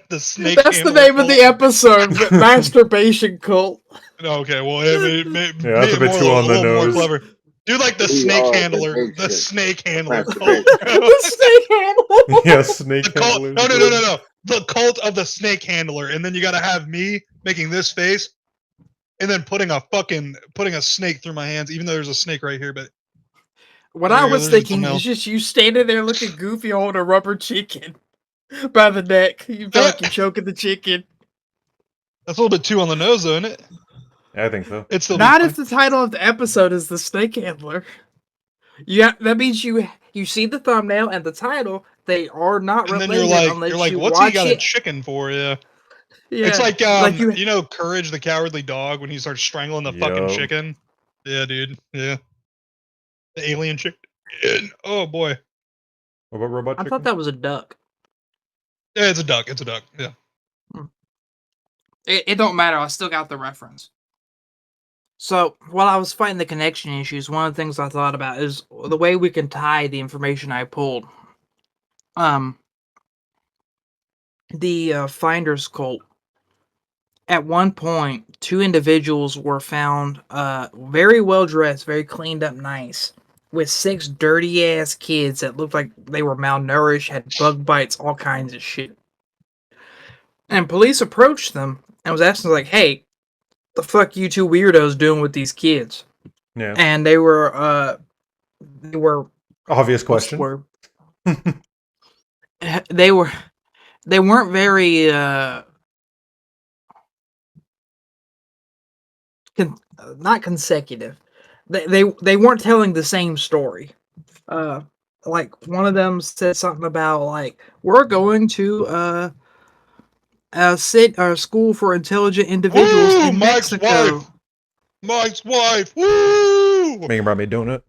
Speaker 2: The snake.
Speaker 4: That's the
Speaker 2: handler
Speaker 4: name of the
Speaker 2: cult.
Speaker 4: episode, Masturbation Cult.
Speaker 2: Okay, well, it may
Speaker 3: Yeah, that's a bit too on the
Speaker 2: little more
Speaker 3: nose.
Speaker 2: clever. Do like the
Speaker 5: We
Speaker 2: snake
Speaker 5: are the
Speaker 2: handler. The
Speaker 5: nation.
Speaker 2: snake handler cult.
Speaker 5: Masturbation.
Speaker 4: The snake handler.
Speaker 3: Yeah, snake
Speaker 2: The cult.
Speaker 3: handlers.
Speaker 2: No. The cult of the snake handler, and then you got to have me making this face, and then putting a snake through my hands, even though there's a snake right here. But
Speaker 4: What
Speaker 2: There
Speaker 4: I
Speaker 2: you go,
Speaker 4: was
Speaker 2: there's a
Speaker 4: thinking
Speaker 2: thumbnail.
Speaker 4: is just you standing there looking goofy holding a rubber chicken by the neck. You feel like you're choking the chicken.
Speaker 2: that's a little bit too on the nose, though, isn't it?
Speaker 3: I think so.
Speaker 2: It's still
Speaker 4: Not if the title of the episode is the snake handler. Yeah, that means you see the thumbnail and the title. They are not
Speaker 2: And then
Speaker 4: related unless
Speaker 2: you're like,
Speaker 4: you
Speaker 2: what's he
Speaker 4: watch
Speaker 2: got a
Speaker 4: it.
Speaker 2: chicken for? Yeah.
Speaker 4: Yeah,
Speaker 2: It's like
Speaker 4: you-
Speaker 2: you know Courage the Cowardly Dog when he starts strangling the fucking
Speaker 3: Yup.
Speaker 2: chicken. Yeah, dude. Yeah. The alien chicken. Oh boy.
Speaker 3: What about robot
Speaker 4: I
Speaker 3: chicken?
Speaker 4: thought that was a duck.
Speaker 2: Yeah, it's a duck. It's a duck. Yeah.
Speaker 4: It don't matter. I still got the reference. So while I was fighting the connection issues, one of the things I thought about is the way we can tie the information I pulled. The Finders cult. At one point, 2 individuals were found very well dressed, very cleaned up, nice, with 6 dirty ass kids that looked like they were malnourished, had bug bites, all kinds of shit. And police approached them and was asking like, "Hey, the fuck you 2 weirdos doing with these kids?"
Speaker 3: Yeah.
Speaker 4: And they were
Speaker 3: Obvious
Speaker 4: what's the
Speaker 3: question.
Speaker 4: word? they weren't very not consecutive. They weren't telling the same story. Like one of them said something about like we're going to a school for intelligent individuals
Speaker 2: Woo!
Speaker 4: in
Speaker 2: Mike's
Speaker 4: Mexico.
Speaker 2: wife. Mike's wife. Woo!
Speaker 3: Making about me donut.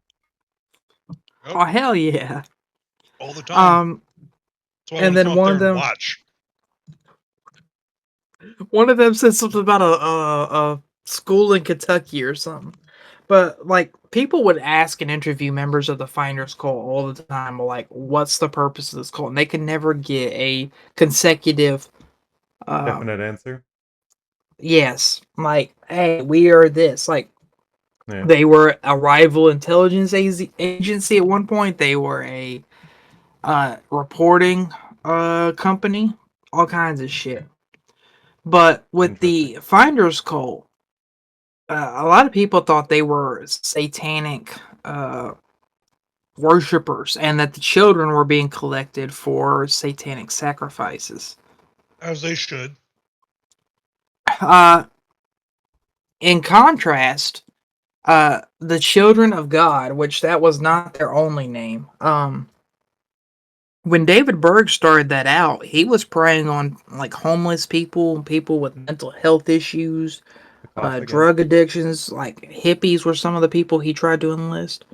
Speaker 4: Oh hell yeah!
Speaker 2: All the time. That's why I
Speaker 4: and
Speaker 2: wanna
Speaker 4: then
Speaker 2: come up
Speaker 4: one
Speaker 2: there
Speaker 4: of
Speaker 2: and
Speaker 4: them-
Speaker 2: watch.
Speaker 4: One of them said something about a school in Kentucky or something. But like people would ask and interview members of the Finders cult all the time, like, "What's the purpose of this cult?" And they can never get a consecutive.
Speaker 3: Definite answer.
Speaker 4: Yes, like, "Hey, we are this." Like,
Speaker 3: Yeah.
Speaker 4: they were a rival intelligence agency at one point. They were a reporting company, all kinds of shit. But with the Finders cult, a lot of people thought they were satanic worshippers and that the children were being collected for satanic sacrifices.
Speaker 2: As they should.
Speaker 4: In contrast, The Children of God, which that was not their only name. When David Berg started that out, he was preying on like homeless people, people with mental health issues,
Speaker 3: The cough again.
Speaker 4: drug addictions, like hippies were some of the people he tried to enlist.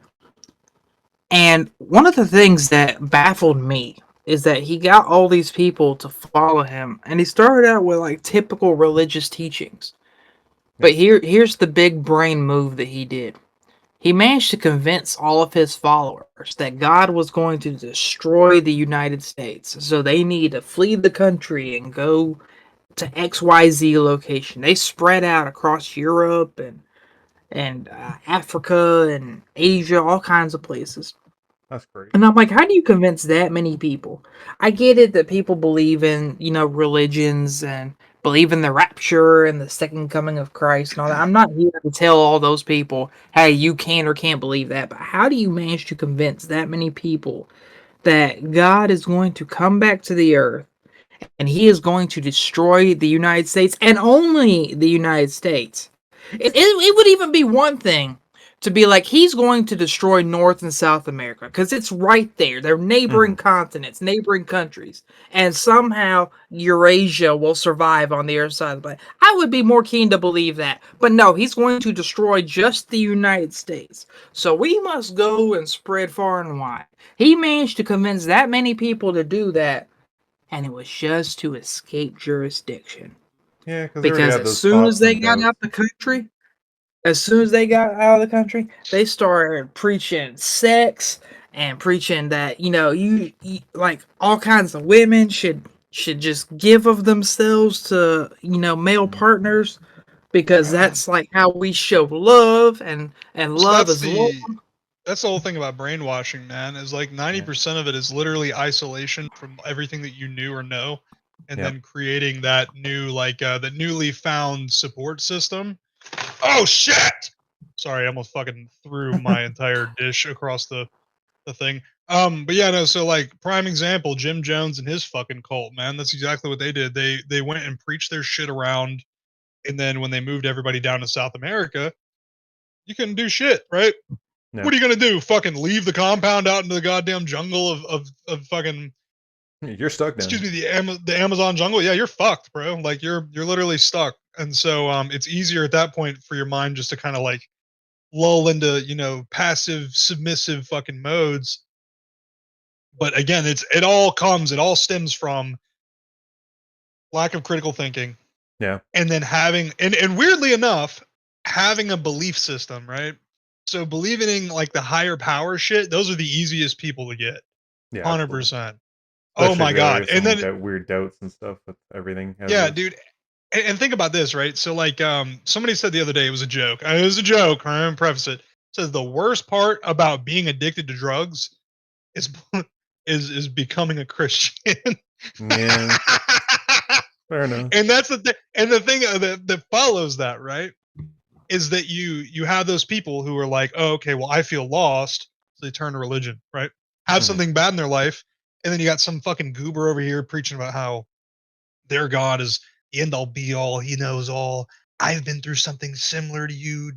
Speaker 4: And one of the things that baffled me is that he got all these people to follow him, and he started out with like typical religious teachings. But here's the big brain move that he did. He managed to convince all of his followers that God was going to destroy the United States, so they need to flee the country and go to XYZ location. They spread out across Europe and Africa and Asia, all kinds of places.
Speaker 3: That's great.
Speaker 4: And I'm like, how do you convince that many people? I get it that people believe in, religions and believe in the rapture and the second coming of Christ and all that. I'm not here to tell all those people, hey, you can or can't believe that. But how do you manage to convince that many people that God is going to come back to the earth and he is going to destroy the United States and only the United States? It would even be one thing to be like, he's going to destroy North and South America because it's right there. They're neighboring continents, neighboring countries, and somehow Eurasia will survive on the other side of the planet. I would be more keen to believe that. But no, he's going to destroy just the United States. So we must go and spread far and wide. He managed to convince that many people to do that, and it was just to escape jurisdiction.
Speaker 3: Yeah,
Speaker 4: because as soon as they got out the country, they started preaching sex and preaching that you like all kinds of women should just give of themselves to male partners because that's like how we show love and love is love.
Speaker 2: That's the whole thing about brainwashing, man, is like 90% of it is literally isolation from everything that you knew or know, and then creating that new, like, the newly found support system. Oh, shit! Sorry, I almost fucking threw my entire dish across the thing. But yeah, no, so, like, prime example, Jim Jones and his fucking cult, man. That's exactly what they did. They went and preached their shit around, and then when they moved everybody down to South America, you couldn't do shit, right? No. What are you gonna do? Fucking leave the compound out into the goddamn jungle of fucking?
Speaker 3: You're stuck now.
Speaker 2: Excuse me, the Amazon jungle. Yeah, you're fucked, bro. Like you're literally stuck. And so it's easier at that point for your mind just to kind of like lull into passive submissive fucking modes. But again, it all stems from lack of critical thinking.
Speaker 3: Yeah.
Speaker 2: And then having and weirdly enough, having a belief system, right? So believing in like the higher power shit, those are the easiest people to get. Yeah, 100%. Oh my god! And then
Speaker 3: that weird doubts and stuff with everything.
Speaker 2: Yeah, dude. And think about this, right? So like, somebody said the other day it was a joke. It was a joke. I'm gonna preface it. It says the worst part about being addicted to drugs is becoming a Christian.
Speaker 3: Yeah. Fair enough.
Speaker 2: And that's the thing. And the thing that follows that, right? Is that you have those people who are like, oh, okay, well, I feel lost, so they turn to religion, right? Have something bad in their life, and then you got some fucking goober over here preaching about how their God is the end all be all, he knows all. I've been through something similar to you.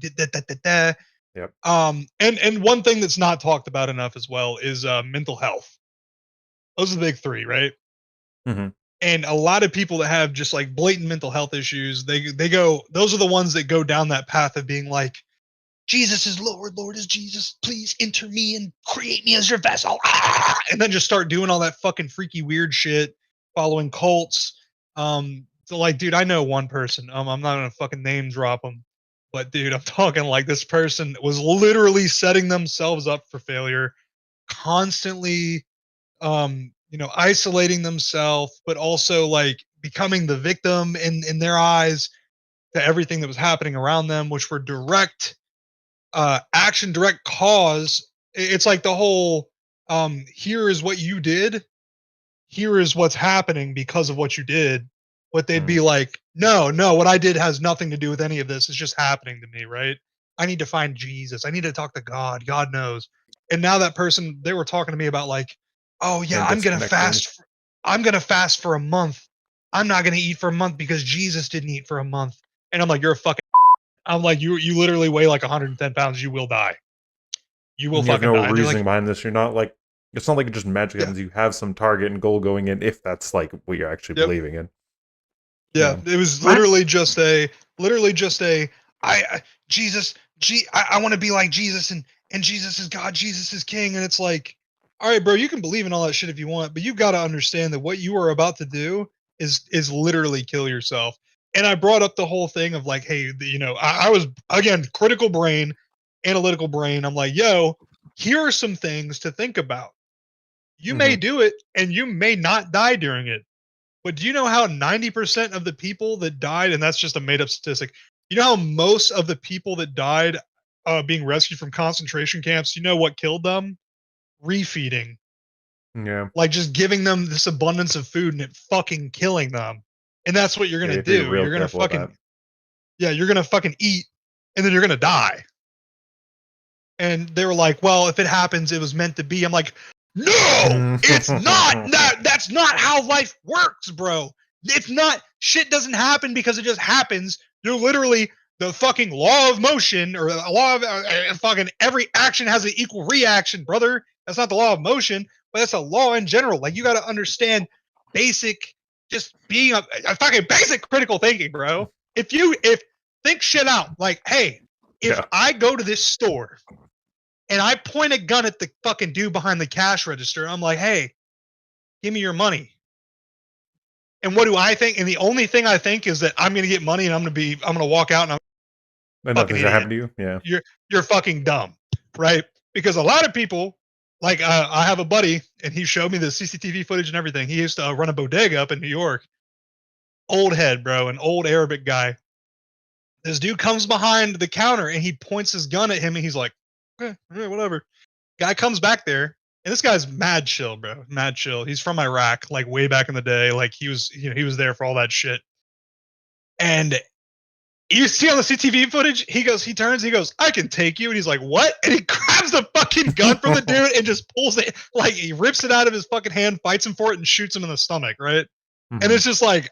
Speaker 3: Yep.
Speaker 2: And one thing that's not talked about enough as well is mental health. Those are the big three, right?
Speaker 3: Mm-hmm.
Speaker 2: And a lot of people that have just like blatant mental health issues, they go, those are the ones that go down that path of being like, Jesus is Lord, Lord is Jesus, please enter me and create me as your vessel. Ah! And then just start doing all that fucking freaky weird shit, following cults. So like, dude, I know one person, I'm not gonna fucking name drop them, but dude, I'm talking like this person was literally setting themselves up for failure, constantly, isolating themselves, but also like becoming the victim in their eyes to everything that was happening around them, which were direct action, direct cause. It's like the whole here is what you did, here is what's happening because of what you did. But they'd be like, no, what I did has nothing to do with any of this. It's just happening to me, right? I need to find Jesus. I need to talk to God. God knows. And now that person, they were talking to me about like, oh yeah, I'm gonna fast. I'm gonna fast for a month. I'm not gonna eat for a month because Jesus didn't eat for a month. And I'm like, you're a fucking I'm like, you literally weigh like 110 pounds. You will die. You will
Speaker 3: You have
Speaker 2: fucking
Speaker 3: no
Speaker 2: die. And they're
Speaker 3: reasoning
Speaker 2: like,
Speaker 3: behind this. You're not like, it's not like it just magic
Speaker 2: Yeah.
Speaker 3: happens. You have some target and goal going in if that's like what you're actually
Speaker 2: Yep.
Speaker 3: believing in.
Speaker 2: yeah, it was literally just a, Jesus, I want to be like Jesus, and Jesus is God, Jesus is King, and it's like, all right, bro, you can believe in all that shit if you want, but you got to understand that what you are about to do is literally kill yourself. And I brought up the whole thing of like, hey, I was again critical brain, analytical brain. I'm like, yo, here are some things to think about. You may do it, and you may not die during it. But do you know how 90% of the people that died, and that's just a made up statistic, you know how most of the people that died being rescued from concentration camps, you know what killed them? Refeeding.
Speaker 3: Yeah.
Speaker 2: Like just giving them this abundance of food and it fucking killing them. And that's what you're going to
Speaker 3: you have to be
Speaker 2: do.
Speaker 3: real
Speaker 2: You're going to
Speaker 3: careful with
Speaker 2: fucking, you're going to fucking eat and then you're going to die. And they were like, well, if it happens, it was meant to be. I'm like, no, it's not. That's not how life works, bro. It's not. Shit doesn't happen because it just happens. You're literally the fucking law of motion, or the law of fucking every action has an equal reaction, brother. That's not the law of motion, but that's a law in general. Like you got to understand basic, just being a fucking basic critical thinking, bro. If think shit out, like, hey, if I go to this store and I point a gun at the fucking dude behind the cash register, I'm like, hey, give me your money. And what do I think? And the only thing I think is that I'm going to get money and I'm going to walk out and
Speaker 3: And nothing's going to happen to you? Yeah.
Speaker 2: You're fucking dumb, right? Because a lot of people, like I have a buddy and he showed me the CCTV footage and everything. He used to run a bodega up in New York. Old head, bro, an old Arabic guy. This dude comes behind the counter and he points his gun at him and he's like, whatever. Guy comes back there, and this guy's mad chill, bro. Mad chill. He's from Iraq, like way back in the day. Like he was there for all that shit. And you see on the CCTV footage, he turns, he goes, I can take you. And he's like, what? And he grabs the fucking gun from the dude and just pulls it, like he rips it out of his fucking hand, fights him for it, and shoots him in the stomach, right? And it's just like,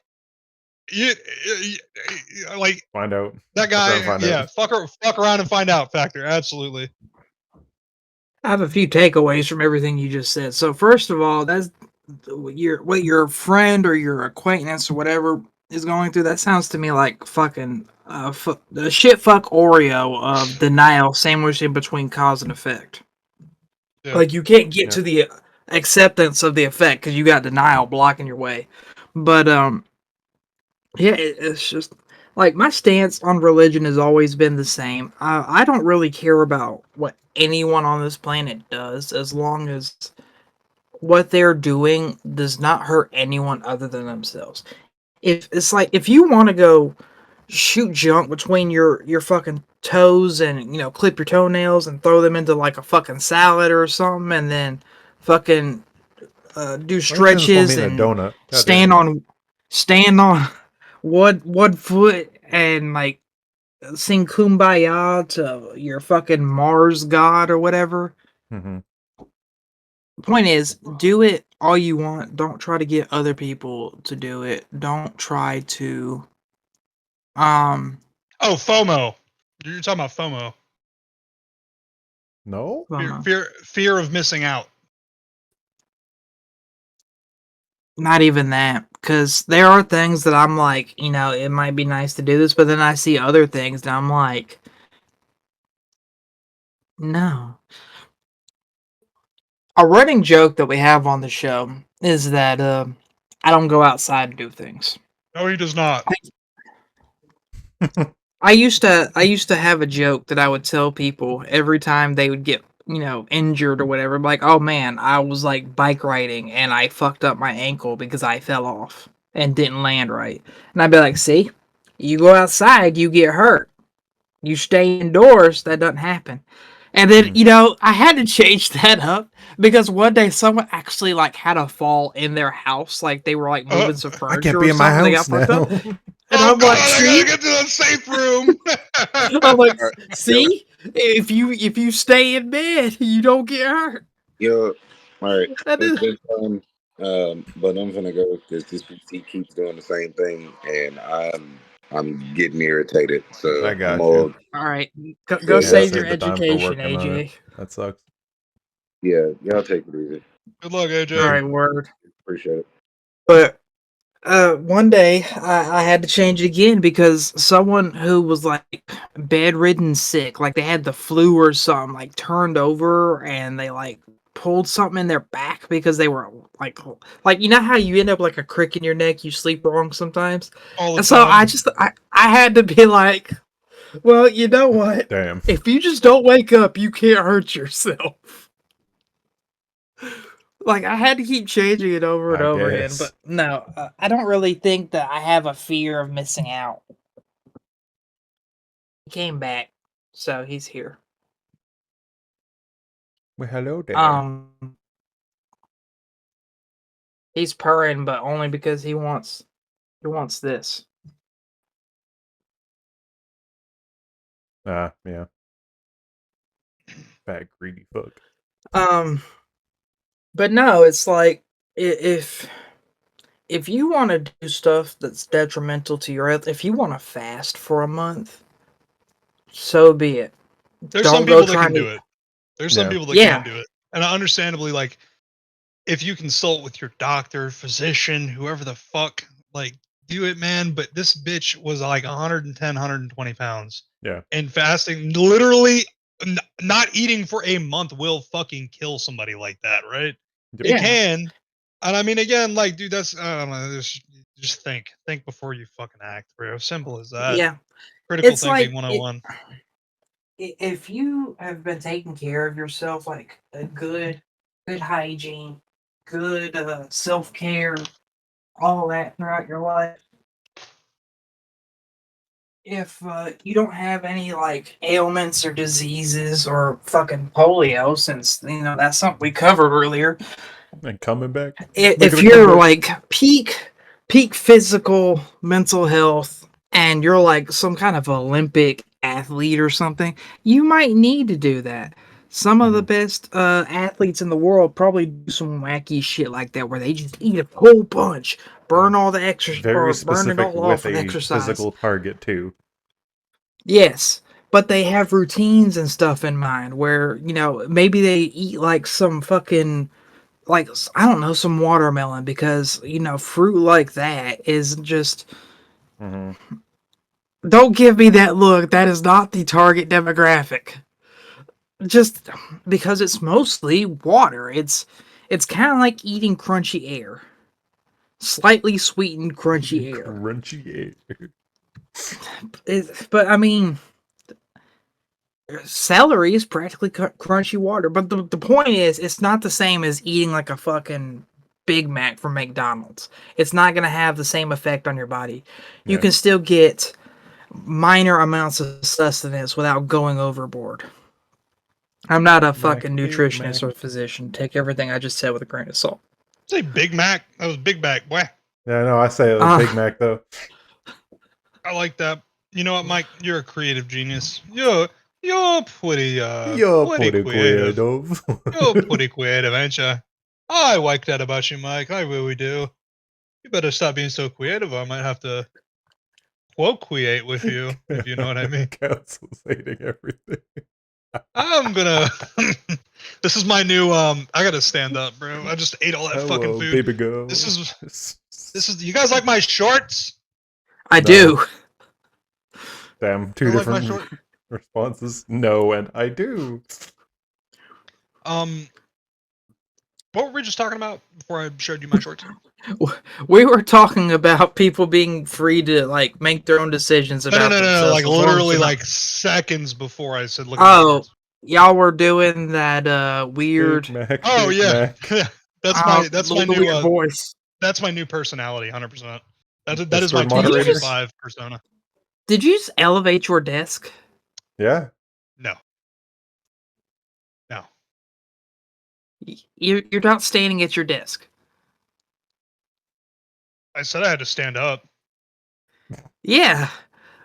Speaker 2: like
Speaker 3: find out
Speaker 2: that guy, fuck around and find out factor. Absolutely.
Speaker 4: I have a few takeaways from everything you just said. So first of all, that's what your friend or your acquaintance or whatever is going through. That sounds to me like fucking the shit fuck Oreo of denial sandwiched in between cause and effect. Yeah. Like you can't get to the acceptance of the effect because you got denial blocking your way. But it's just like my stance on religion has always been the same. I don't really care about what anyone on this planet does as long as what they're doing does not hurt anyone other than themselves. If you want to go shoot junk between your fucking toes and clip your toenails and throw them into like a fucking salad or something and then fucking do stretches and stand on one foot and like sing Kumbaya to your fucking Mars god or whatever. The point is, do it all you want. Don't try to get other people to do it. Don't try to
Speaker 2: FOMO. You're talking about FOMO.
Speaker 3: No?
Speaker 2: Fear of missing out.
Speaker 4: Not even that, because there are things that I'm like, it might be nice to do this, but then I see other things and I'm like, no. A running joke that we have on the show is that I don't go outside and do things.
Speaker 2: No, he does not.
Speaker 4: I used to have a joke that I would tell people every time they would get injured or whatever. Like, oh man, I was like bike riding and I fucked up my ankle because I fell off and didn't land right. And I'd be like, see, you go outside, you get hurt. You stay indoors, that doesn't happen. And then, I had to change that up because one day someone actually like had a fall in their house. Like they were like moving some furniture.
Speaker 3: I can't be in my house now.
Speaker 4: And I'm like, see?
Speaker 2: I gotta get to the safe room.
Speaker 4: I'm like, see? If you stay in bed, you don't get hurt.
Speaker 5: Yo, all right. It's been fun, but I'm gonna go because this PC keeps doing the same thing, and I'm I'm getting irritated. So
Speaker 3: I got
Speaker 5: I'm
Speaker 3: you.
Speaker 5: old.
Speaker 4: All right, go
Speaker 5: Yeah,
Speaker 4: save your
Speaker 3: the time for
Speaker 4: education,
Speaker 3: working on it.
Speaker 4: AJ.
Speaker 3: That sucks.
Speaker 5: Yeah, y'all take it easy.
Speaker 2: Good luck, AJ.
Speaker 4: All right, word.
Speaker 5: Appreciate it.
Speaker 4: But one day I had to change it again because someone who was like bedridden sick, like they had the flu or something, like turned over and they like pulled something in their back because they were like you know how you end up like a crick in your neck, you sleep wrong sometimes.
Speaker 2: All the
Speaker 4: And so
Speaker 2: time.
Speaker 4: I had to be like, well, you know what?
Speaker 3: Damn.
Speaker 4: If you just don't wake up, you can't hurt yourself. Like I had to keep changing it over and
Speaker 3: I
Speaker 4: over again,
Speaker 3: guess.
Speaker 4: but no, I don't really think that I have a fear of missing out. He came back, so he's here.
Speaker 3: Well, hello there.
Speaker 4: He's purring, but only because he wants this.
Speaker 3: Yeah. Fat greedy fuck.
Speaker 4: But no, it's like if you want to do stuff that's detrimental to your health, if you want to fast for a month, so be it.
Speaker 2: There's
Speaker 4: Don't
Speaker 2: some
Speaker 4: go
Speaker 2: people that can
Speaker 4: trying
Speaker 2: do
Speaker 4: to-
Speaker 2: it. There's some
Speaker 3: Yeah.
Speaker 2: people that
Speaker 4: Yeah.
Speaker 2: can do it. And understandably, like, if you consult with your doctor, physician, whoever the fuck, like, do it, man. But this bitch was like 110, 120 pounds.
Speaker 3: Yeah.
Speaker 2: And fasting, literally not eating for a month will fucking kill somebody like that, right?
Speaker 3: Yep.
Speaker 2: It
Speaker 4: Yeah.
Speaker 2: can. And I mean, again, like, dude, that's, I don't know, just think before you fucking act, bro. Simple as that.
Speaker 4: Yeah.
Speaker 2: Critical
Speaker 4: It's
Speaker 2: thinking
Speaker 4: like
Speaker 2: 101.
Speaker 4: if you have been taking care of yourself, like a good hygiene, good self-care, all that throughout your life, if you don't have any like ailments or diseases or fucking polio, since you know that's something we covered earlier,
Speaker 3: And coming back.
Speaker 4: if you're like peak physical mental health and you're like some kind of Olympic athlete or something, you might need to do that. Some of the best athletes in the world probably do some wacky shit like that where they just eat a whole bunch, burn all the exercise,
Speaker 3: very
Speaker 4: burn it
Speaker 3: specific
Speaker 4: all off
Speaker 3: with
Speaker 4: with
Speaker 3: a
Speaker 4: exercise.
Speaker 3: physical target too.
Speaker 4: Yes, but they have routines and stuff in mind where, you know, maybe they eat like some fucking, like, I don't know, some watermelon because, you know, fruit like that is just, don't give me that look. That is not the target demographic. Just because it's mostly water. It's kind of like eating crunchy air. Slightly sweetened crunchy air.
Speaker 3: Crunchy air.
Speaker 4: But I mean, celery is practically crunchy water. But the point is, it's not the same as eating like a fucking Big Mac from McDonald's. It's not going to have the same effect on your body. You
Speaker 3: Yeah.
Speaker 4: can still get minor amounts of sustenance without going overboard. I'm not a fucking nutritionist or physician. Take everything I just said with a grain of salt.
Speaker 2: Say Big Mac. That was Big Mac, boy.
Speaker 3: Yeah, no, I say it was Big Mac though.
Speaker 2: I like that. You know what, Mike? You're a creative genius. You're pretty
Speaker 3: You're
Speaker 2: pretty creative.
Speaker 3: creative.
Speaker 2: You're pretty creative, ain't you? I like that about you, Mike. I really do. You better stop being so creative, or I might have to quote-create with you, if you know what I mean.
Speaker 3: Council's hating everything.
Speaker 2: I'm gonna. This is my new. I gotta stand up, bro. I just ate all that fucking food.
Speaker 3: Baby girl.
Speaker 2: This is. You guys like my shorts?
Speaker 4: I do.
Speaker 3: Damn, two
Speaker 2: You like my
Speaker 3: different
Speaker 2: short?
Speaker 3: responses. No, and I do.
Speaker 2: What were we just talking about before I showed you my shorts?
Speaker 4: We were talking about people being free to like make their own decisions about
Speaker 2: No.
Speaker 4: themselves.
Speaker 2: Like
Speaker 4: as long as
Speaker 2: literally,
Speaker 4: they're not-
Speaker 2: like seconds before I said, "Look at my
Speaker 4: Oh,
Speaker 2: shorts."
Speaker 4: y'all were doing that weird.
Speaker 3: Big Mac,
Speaker 2: Oh
Speaker 3: Big
Speaker 2: yeah,
Speaker 3: Mac.
Speaker 2: that's my
Speaker 4: the
Speaker 2: new
Speaker 4: weird voice.
Speaker 2: That's my new personality, 100%. That is
Speaker 3: That's
Speaker 2: my
Speaker 3: for moderators.
Speaker 2: 2025 persona.
Speaker 4: Did you just elevate your desk?
Speaker 3: Yeah.
Speaker 2: No.
Speaker 4: You're not standing at your desk.
Speaker 2: I said I had to stand up.
Speaker 4: Yeah,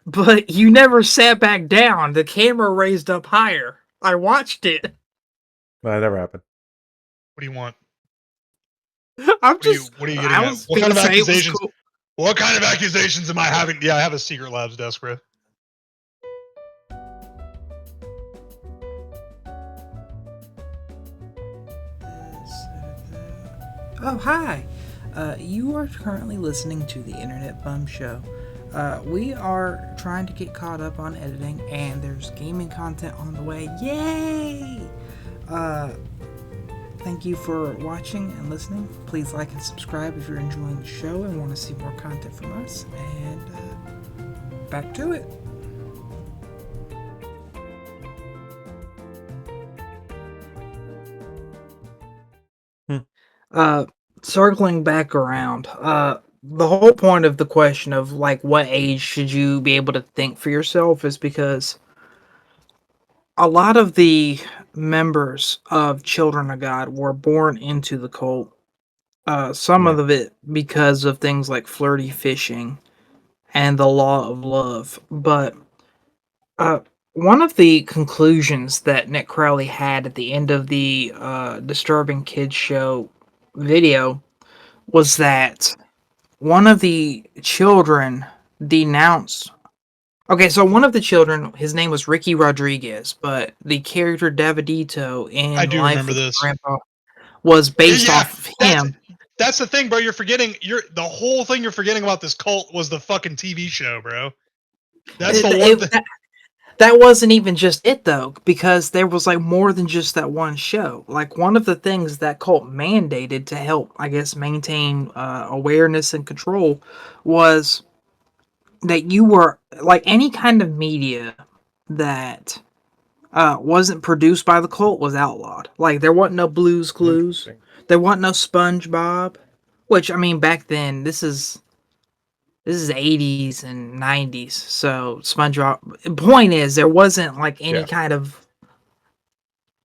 Speaker 4: but you never sat back down. The camera raised up higher. I watched it.
Speaker 3: That never happened.
Speaker 2: What do you want?
Speaker 4: I'm
Speaker 2: What are you
Speaker 4: just.
Speaker 2: getting
Speaker 4: I
Speaker 2: at?
Speaker 4: was
Speaker 2: What kind of
Speaker 4: gonna say it was
Speaker 2: accusations?
Speaker 4: cool.
Speaker 2: What kind of accusations am I having? Yeah, I have a secret labs desk, bro.
Speaker 4: Oh, hi. You are currently listening to the Internet Bum Show. We are trying to get caught up on editing, and there's gaming content on the way. Yay! Thank you for watching and listening. Please like and subscribe if you're enjoying the show and want to see more content from us. And back to it. Circling back around, the whole point of the question of like what age should you be able to think for yourself is because a lot of the members of Children of God were born into the cult. Some of it because of things like flirty fishing and the law of love. But one of the conclusions that Nick Crowley had at the end of the Disturbing Kids show video was that one of the children denounced. Okay, so one of the children, his name was Ricky Rodriguez, but the character Davidito in
Speaker 2: I do
Speaker 4: Life
Speaker 2: remember
Speaker 4: with
Speaker 2: this.
Speaker 4: Grandpa was based off of him.
Speaker 2: That's the thing, bro. You're forgetting. The whole thing you're forgetting about this cult was the fucking TV show, bro. That's the one thing.
Speaker 4: That wasn't even just it though, because there was like more than just that one show. Like one of the things that cult mandated to help, I guess, maintain awareness and control was that you were like any kind of media that wasn't produced by the cult was outlawed. Like there wasn't no Blue's Clues, there wasn't no SpongeBob, which I mean back then this is 80s and 90s, so SpongeBob. Point is, there wasn't like any kind of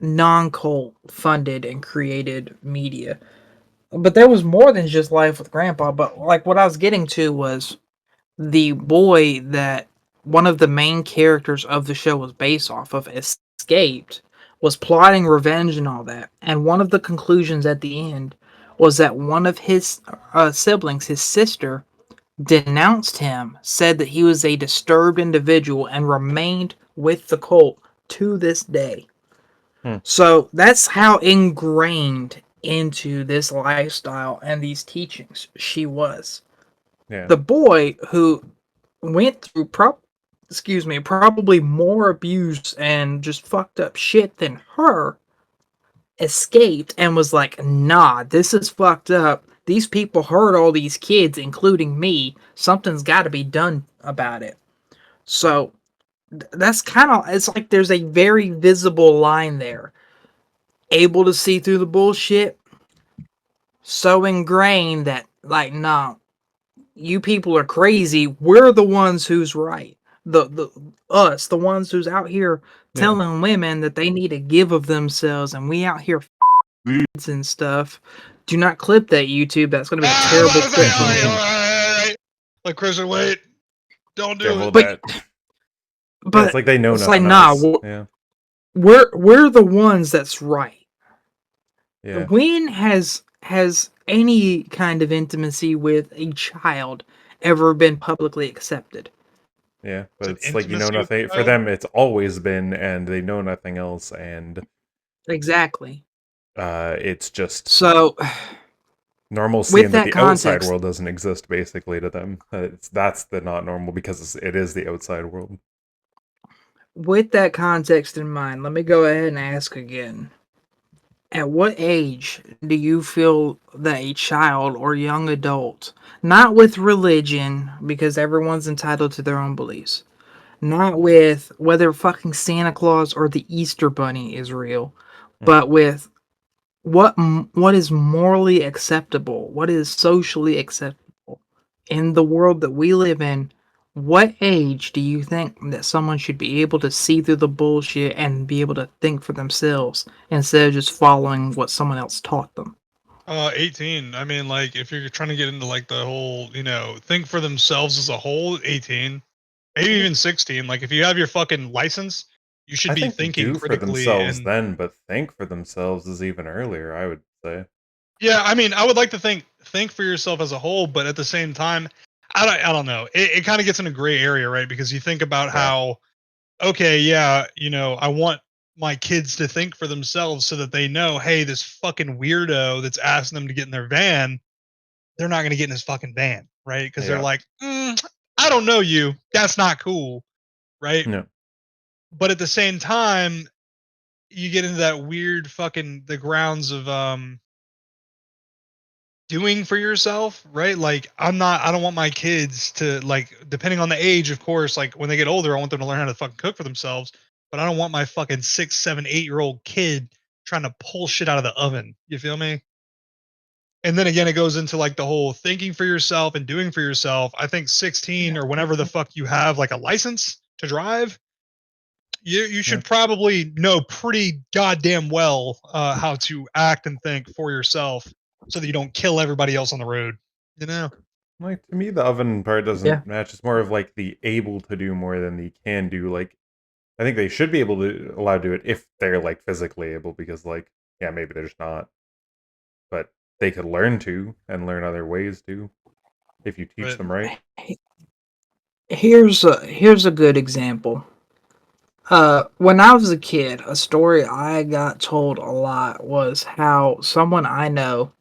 Speaker 4: non-cult funded and created media. But there was more than just Life with Grandpa. But like what I was getting to was the boy that one of the main characters of the show was based off of escaped, was plotting revenge and all that. And one of the conclusions at the end was that one of his siblings, his sister, denounced him, said that he was a disturbed individual, and remained with the cult to this day. So that's how ingrained into this lifestyle and these teachings she was. The boy who went through probably more abuse and just fucked up shit than her escaped and was like, nah, this is fucked up. These people hurt all these kids, including me. Something's got to be done about it. So that's kind of, it's like there's a very visible line there. Able to see through the bullshit. So ingrained that, like, nah, you people are crazy. We're the ones who's right. The ones who's out here telling women that they need to give of themselves, and we out here and stuff. Do not clip that, YouTube. That's going to be a terrible clip for me.
Speaker 2: Like Christian, wait, don't do it.
Speaker 3: But it's like they know.
Speaker 4: It's
Speaker 3: nothing
Speaker 4: like
Speaker 3: else.
Speaker 4: we're the ones that's right.
Speaker 3: Yeah.
Speaker 4: When has any kind of intimacy with a child ever been publicly accepted?
Speaker 3: Yeah, but it's like, you know, nothing for them. It's always been, and they know nothing else, and
Speaker 4: exactly.
Speaker 3: It's just
Speaker 4: so
Speaker 3: normalcy in that the outside world doesn't exist, basically, to them. That's the not normal, because it is the outside world.
Speaker 4: With that context in mind, let me go ahead and ask again. At what age do you feel that a child or young adult, not with religion, because everyone's entitled to their own beliefs, not with whether fucking Santa Claus or the Easter Bunny is real, but with what is morally acceptable, what is socially acceptable in the world that we live in? What age do you think that someone should be able to see through the bullshit and be able to think for themselves instead of just following what someone else taught them?
Speaker 2: 18. I mean, like, if you're trying to get into like the whole, you know, think for themselves as a whole, 18, maybe even 16. Like, if you have your fucking license, you should be thinking critically.
Speaker 3: For themselves then, but think for themselves is even earlier, I would say.
Speaker 2: Yeah, I mean, I would like to think for yourself as a whole, but at the same time, I don't know. It kind of gets in a gray area, right? Because you think about how, okay, yeah, I want my kids to think for themselves so that they know, hey, this fucking weirdo that's asking them to get in their van, they're not going to get in his fucking van, right? Because they're like, I don't know you. That's not cool, right?
Speaker 3: No.
Speaker 2: But at the same time, you get into that weird fucking the grounds of doing for yourself, right? Like I don't want my kids to, like, depending on the age, of course, like when they get older, I want them to learn how to fucking cook for themselves. But I don't want my fucking 6, 7, 8-year-old kid trying to pull shit out of the oven. You feel me? And then again, it goes into like the whole thinking for yourself and doing for yourself. I think 16 or whenever the fuck you have like a license to drive, you should probably know pretty goddamn well how to act and think for yourself so that you don't kill everybody else on the road.
Speaker 3: Like, to me, the oven part doesn't match. It's more of like the able to do more than the can do. Like, I think they should be allowed to do it if they're like physically able, because like, yeah, maybe they're just not, but they could learn to and learn other ways to if you teach them right.
Speaker 4: Here's a good example. When I was a kid, a story I got told a lot was how someone I know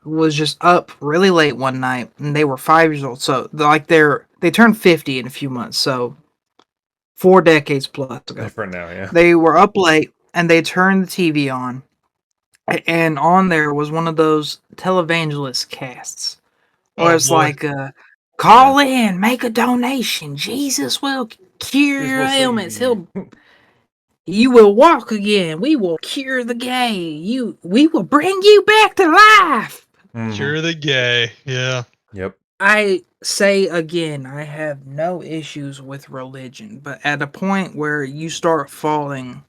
Speaker 4: was just up really late one night, and they were 5 years old. So they turned 50 in a few months. So 4 decades plus ago.
Speaker 3: Different now, yeah.
Speaker 4: They were up late and they turned the TV on, and on there was one of those televangelist casts where it's like, call in, make a donation. Jesus will cure your ailments. You will walk again. We will cure the gay. We will bring you back to life.
Speaker 2: Cure the gay. Yeah.
Speaker 3: Yep.
Speaker 4: I say again, I have no issues with religion, but at a point where you start falling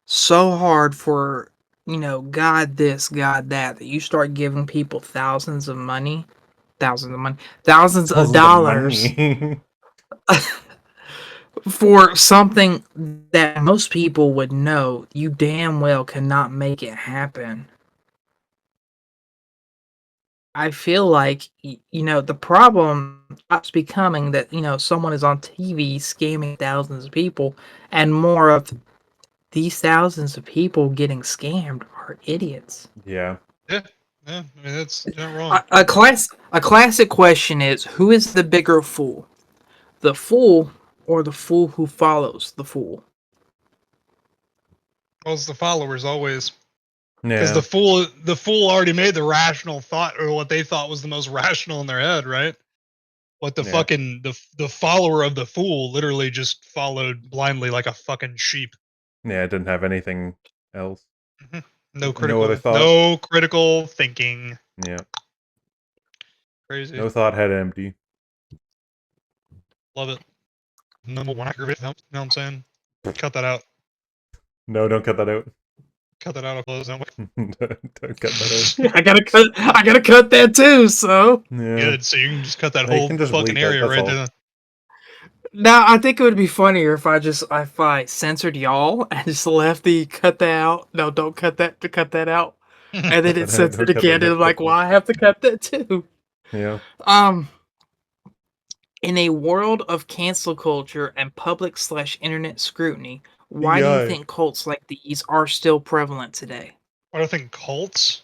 Speaker 4: so hard for, God this, God that you start giving people thousands of dollars for something that most people would know you damn well cannot make it happen. I feel like, the problem stops becoming that, someone is on TV scamming thousands of people, and more of these thousands of people getting scammed are idiots.
Speaker 3: Yeah.
Speaker 2: Yeah. I mean, that's not wrong.
Speaker 4: A classic question is, who is the bigger fool? The fool or the fool who follows the fool?
Speaker 2: Well, it's the followers always.
Speaker 3: Yeah.
Speaker 2: Because the fool already made the rational thought, or what they thought was the most rational in their head, right? But the fucking the follower of the fool literally just followed blindly like a fucking sheep.
Speaker 3: Yeah, it didn't have anything else.
Speaker 2: No critical thinking.
Speaker 3: Yeah.
Speaker 2: Crazy.
Speaker 3: No thought head empty.
Speaker 2: Love it. Number one aggravate. You know what I'm saying? Cut that out.
Speaker 3: No, don't cut that out.
Speaker 2: Cut that out. I'll close that way.
Speaker 3: Don't cut that out.
Speaker 4: I gotta cut that too. So
Speaker 2: good. So you can just cut that whole fucking area right there.
Speaker 4: Now I think it would be funnier if I censored y'all and just left the cut that out. No, don't cut that to cut that out. And then it censored again, and I'm like, well, I have to cut that too.
Speaker 3: Yeah.
Speaker 4: In a world of cancel culture and public/internet scrutiny, why do you think cults like these are still prevalent today?
Speaker 2: Why do I think cults?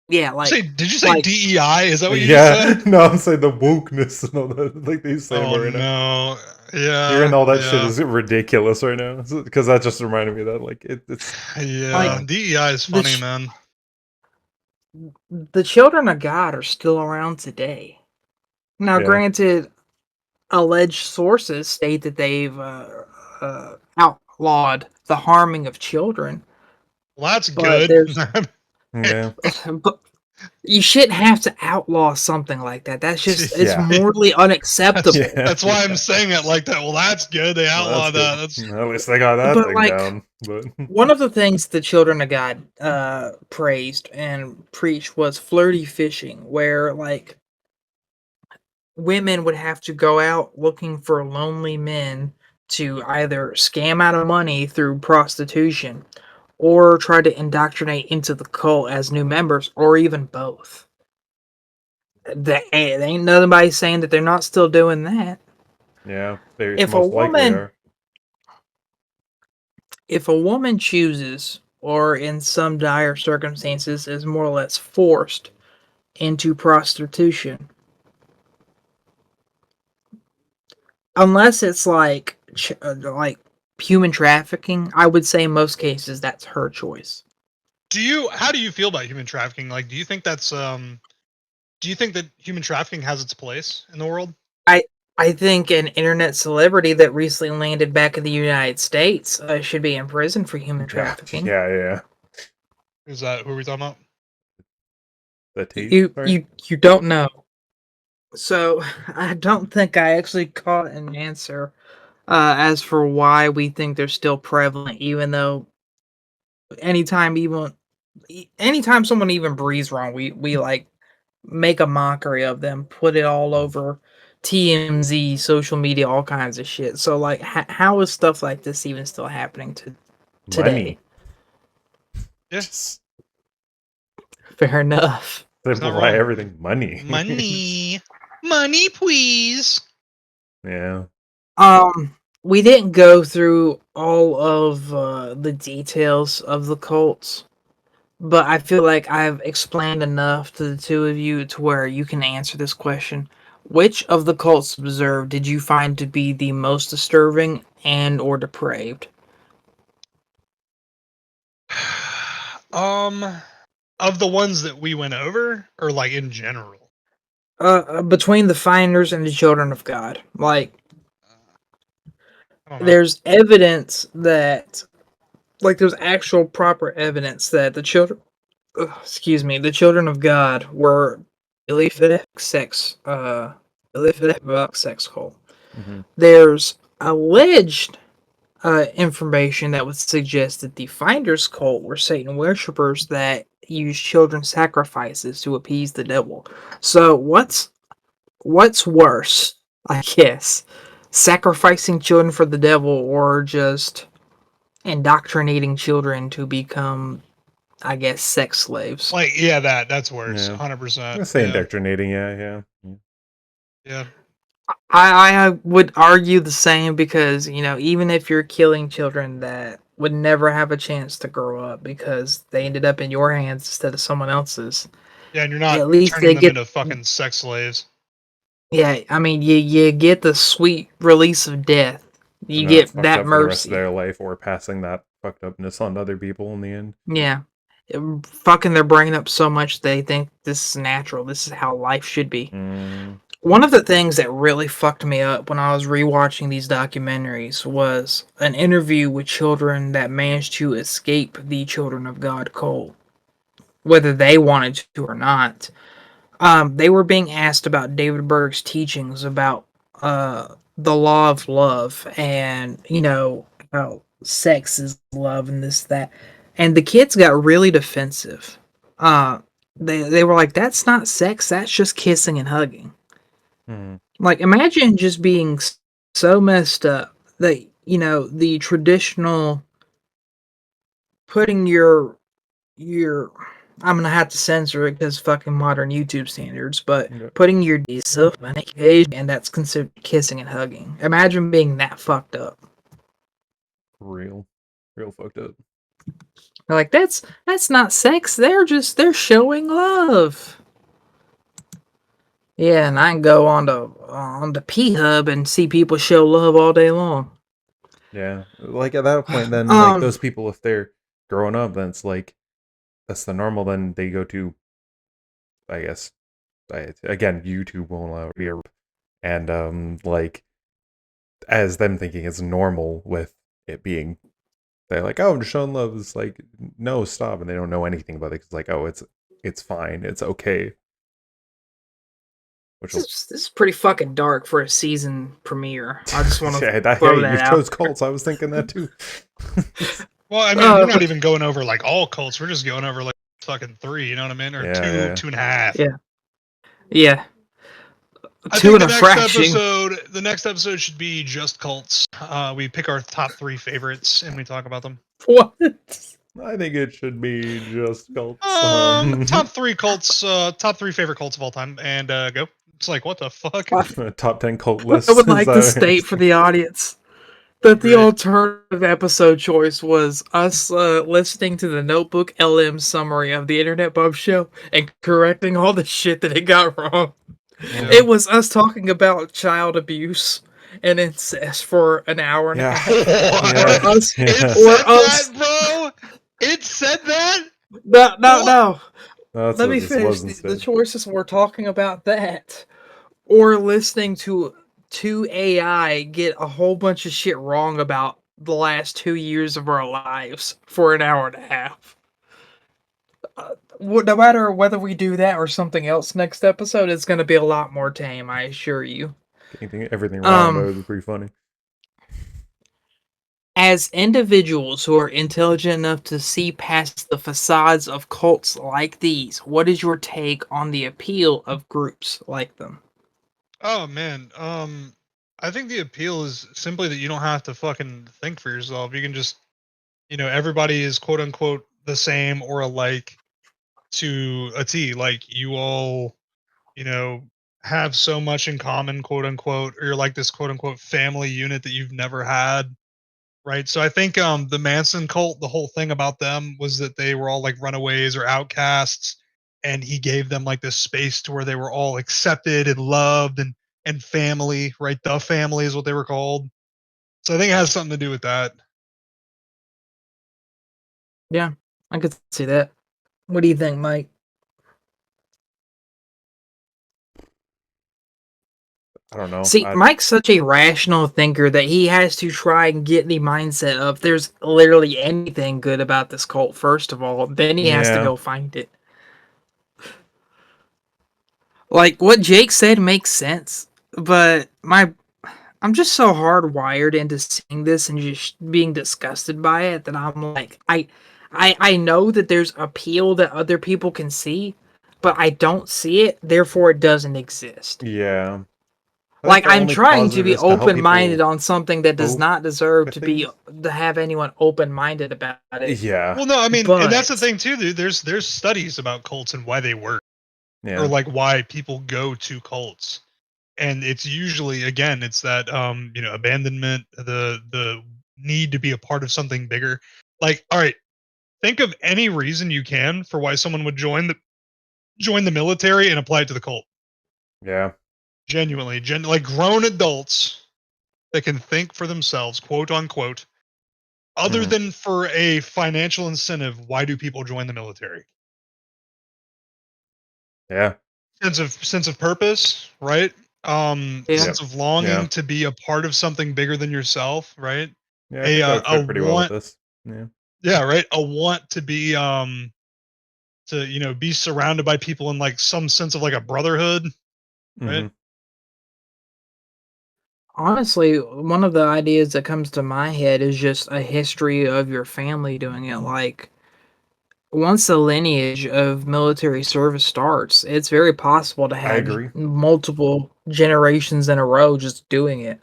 Speaker 4: Yeah, like...
Speaker 2: Did you say DEI? Is that what you said?
Speaker 3: No, I'm saying the wokeness and all that. Like they say right now.
Speaker 2: No. Yeah.
Speaker 3: Hearing all that shit is ridiculous right now. Because that just reminded me of that. Like, it's...
Speaker 2: Yeah, like, DEI is funny, man.
Speaker 4: The children of God are still around today. Now, granted, alleged sources state that they've outlawed the harming of children.
Speaker 2: Well, that's good.
Speaker 3: Yeah.
Speaker 4: But you shouldn't have to outlaw something like that. That's just, it's morally unacceptable.
Speaker 2: Yeah. That's why I'm saying it like that. Well, that's good. They outlawed that. That's...
Speaker 3: At least they got that thing down. But
Speaker 4: one of the things the children of God praised and preached was flirty fishing, where like women would have to go out looking for lonely men to either scam out of money through prostitution or try to indoctrinate into the cult as new members, or even both. there ain't nobody saying that they're not still doing that.
Speaker 3: Yeah, they
Speaker 4: If a
Speaker 3: most likely
Speaker 4: woman,
Speaker 3: are.
Speaker 4: if a woman chooses, or in some dire circumstances is more or less forced into prostitution, unless it's like human trafficking, I would say in most cases that's her choice.
Speaker 2: How do you feel about human trafficking? Like, do you think that human trafficking has its place in the world?
Speaker 4: I think an internet celebrity that recently landed back in the United States should be in prison for human trafficking.
Speaker 3: Yeah.
Speaker 2: Is that who are we talking about?
Speaker 3: The Tate,
Speaker 4: You don't know. So I don't think I actually caught an answer as for why we think they're still prevalent, even though anytime someone even breathes wrong, we like make a mockery of them, put it all over TMZ, social media, all kinds of shit. So like, how is stuff like this even still happening today?
Speaker 3: Money.
Speaker 2: Yes.
Speaker 4: Fair enough.
Speaker 3: Simplify everything. Money.
Speaker 2: Money, please.
Speaker 3: Yeah.
Speaker 4: We didn't go through all of the details of the cults, but I feel like I've explained enough to the two of you to where you can answer this question. Which of the cults observed did you find to be the most disturbing and or depraved?
Speaker 2: Of the ones that we went over, or like in general?
Speaker 4: Between the Finders and the Children of God. Like,
Speaker 2: I don't know.
Speaker 4: there's evidence that, like, there's actual proper evidence that the children of God were illicit sex cult.
Speaker 3: Mm-hmm.
Speaker 4: There's alleged information that would suggest that the Finders cult were Satan worshippers that use children's sacrifices to appease the devil. So what's worse, I guess? Sacrificing children for the devil, or just indoctrinating children to become, I guess, sex slaves?
Speaker 2: Like, yeah, that's worse.
Speaker 3: Yeah.
Speaker 2: 100%.
Speaker 3: I'm gonna say indoctrinating. Yeah.
Speaker 4: I would argue the same, because, you know, even if you're killing children that would never have a chance to grow up because they ended up in your hands instead of someone else's.
Speaker 2: Yeah, and you're not
Speaker 4: at least
Speaker 2: turning
Speaker 4: they
Speaker 2: them
Speaker 4: get
Speaker 2: into fucking sex slaves.
Speaker 4: Yeah, I mean, you get the sweet release of death. You get that
Speaker 3: mercy for the rest of
Speaker 4: mercy.
Speaker 3: their life, or passing that fucked upness on to other people in the end.
Speaker 4: Yeah. Fucking their brain up so much they think this is natural. This is how life should be. One of the things that really fucked me up when I was rewatching these documentaries was an interview with children that managed to escape the Children of God cult, whether they wanted to or not. They were being asked about David Berg's teachings about the law of love, and, you know, how sex is love and this, that. And the kids got really defensive. They were like, that's not sex, that's just kissing and hugging. Like, imagine just being so messed up that, you know, the traditional putting your I'm gonna have to censor it because fucking modern YouTube standards, but putting your yourself on occasion, and that's considered kissing and hugging. Imagine being that fucked up.
Speaker 3: Real fucked up.
Speaker 4: They're like, that's not sex. They're showing love. Yeah, and I can go on to P-Hub and see people show love all day long.
Speaker 3: Yeah, like at that point, then like those people, if they're growing up, then it's like that's the normal. Then they go to, I guess, again, YouTube won't allow it to be a, and like as them thinking it's normal with it being, they're like, oh, I'm just showing love. It's like, no, stop, and they don't know anything about it. It's like, oh, it's fine, it's okay.
Speaker 4: This is pretty fucking dark for a season premiere. I just want to
Speaker 3: you chose cults. I was thinking that too.
Speaker 2: Well, I mean, we're not even going over like all cults. We're just going over like fucking 3. You know what I mean? Or 2.5.
Speaker 4: Yeah.
Speaker 2: I think the next episode should be just cults. We pick our top 3 favorites and we talk about them.
Speaker 4: What?
Speaker 3: I think it should be just cults.
Speaker 2: Top 3 cults, top 3 favorite cults of all time, and go. It's like, what the fuck?
Speaker 3: Top 10 cult lists.
Speaker 4: I would like to state for the audience that the alternative episode choice was us listening to the Notebook LM summary of the Internet Bum Show and correcting all the shit that it got wrong.
Speaker 2: Yeah.
Speaker 4: It was us talking about child abuse and incest for an hour and a half.
Speaker 2: That, bro. It said that.
Speaker 4: No.
Speaker 3: That's
Speaker 4: Let me finish. The choices were talking about that, or listening to AI get a whole bunch of shit wrong about the last 2 years of our lives for an hour and a half. No matter whether we do that or something else next episode, it's going to be a lot more tame, I assure you.
Speaker 3: Everything wrong, that would be pretty funny.
Speaker 4: As individuals who are intelligent enough to see past the facades of cults like these, what is your take on the appeal of groups like them?
Speaker 2: Oh man, I think the appeal is simply that you don't have to fucking think for yourself. You can just, everybody is quote unquote the same or alike to a T. Like you all, have so much in common, quote unquote, or you're like this quote unquote family unit that you've never had. Right. So I think the Manson cult, the whole thing about them was that they were all like runaways or outcasts, and he gave them like this space to where they were all accepted and loved and family, right? The family is what they were called. So I think it has something to do with that.
Speaker 4: Yeah, I could see that. What do you think, Mike?
Speaker 3: I don't know.
Speaker 4: See, Mike's such a rational thinker that he has to try and get the mindset of there's literally anything good about this cult, first of all. Then he has to go find it. Like, what Jake said makes sense, but I'm just so hardwired into seeing this and just being disgusted by it that I'm like, I know that there's appeal that other people can see, but I don't see it, therefore it doesn't exist.
Speaker 3: Yeah.
Speaker 4: Like, I'm trying to be open-minded on something that does not deserve to have anyone open-minded about it.
Speaker 3: Yeah.
Speaker 2: Well, no, I mean, and that's the thing too, dude. There's studies about cults and why they work, or like why people go to cults, and it's usually, again, it's that abandonment, the need to be a part of something bigger. Like, all right, think of any reason you can for why someone would join the military and apply it to the cult.
Speaker 3: Yeah.
Speaker 2: Genuinely, like grown adults that can think for themselves, quote unquote, other than for a financial incentive. Why do people join the military?
Speaker 3: Yeah.
Speaker 2: Sense of purpose, right? Sense of longing to be a part of something bigger than yourself, right?
Speaker 3: Yeah, I think that would fit pretty well with this.
Speaker 2: Yeah, right. A want to be be surrounded by people in like some sense of like a brotherhood, right?
Speaker 4: Honestly, one of the ideas that comes to my head is just a history of your family doing it. Like, once the lineage of military service starts, it's very possible to have multiple generations in a row just doing it.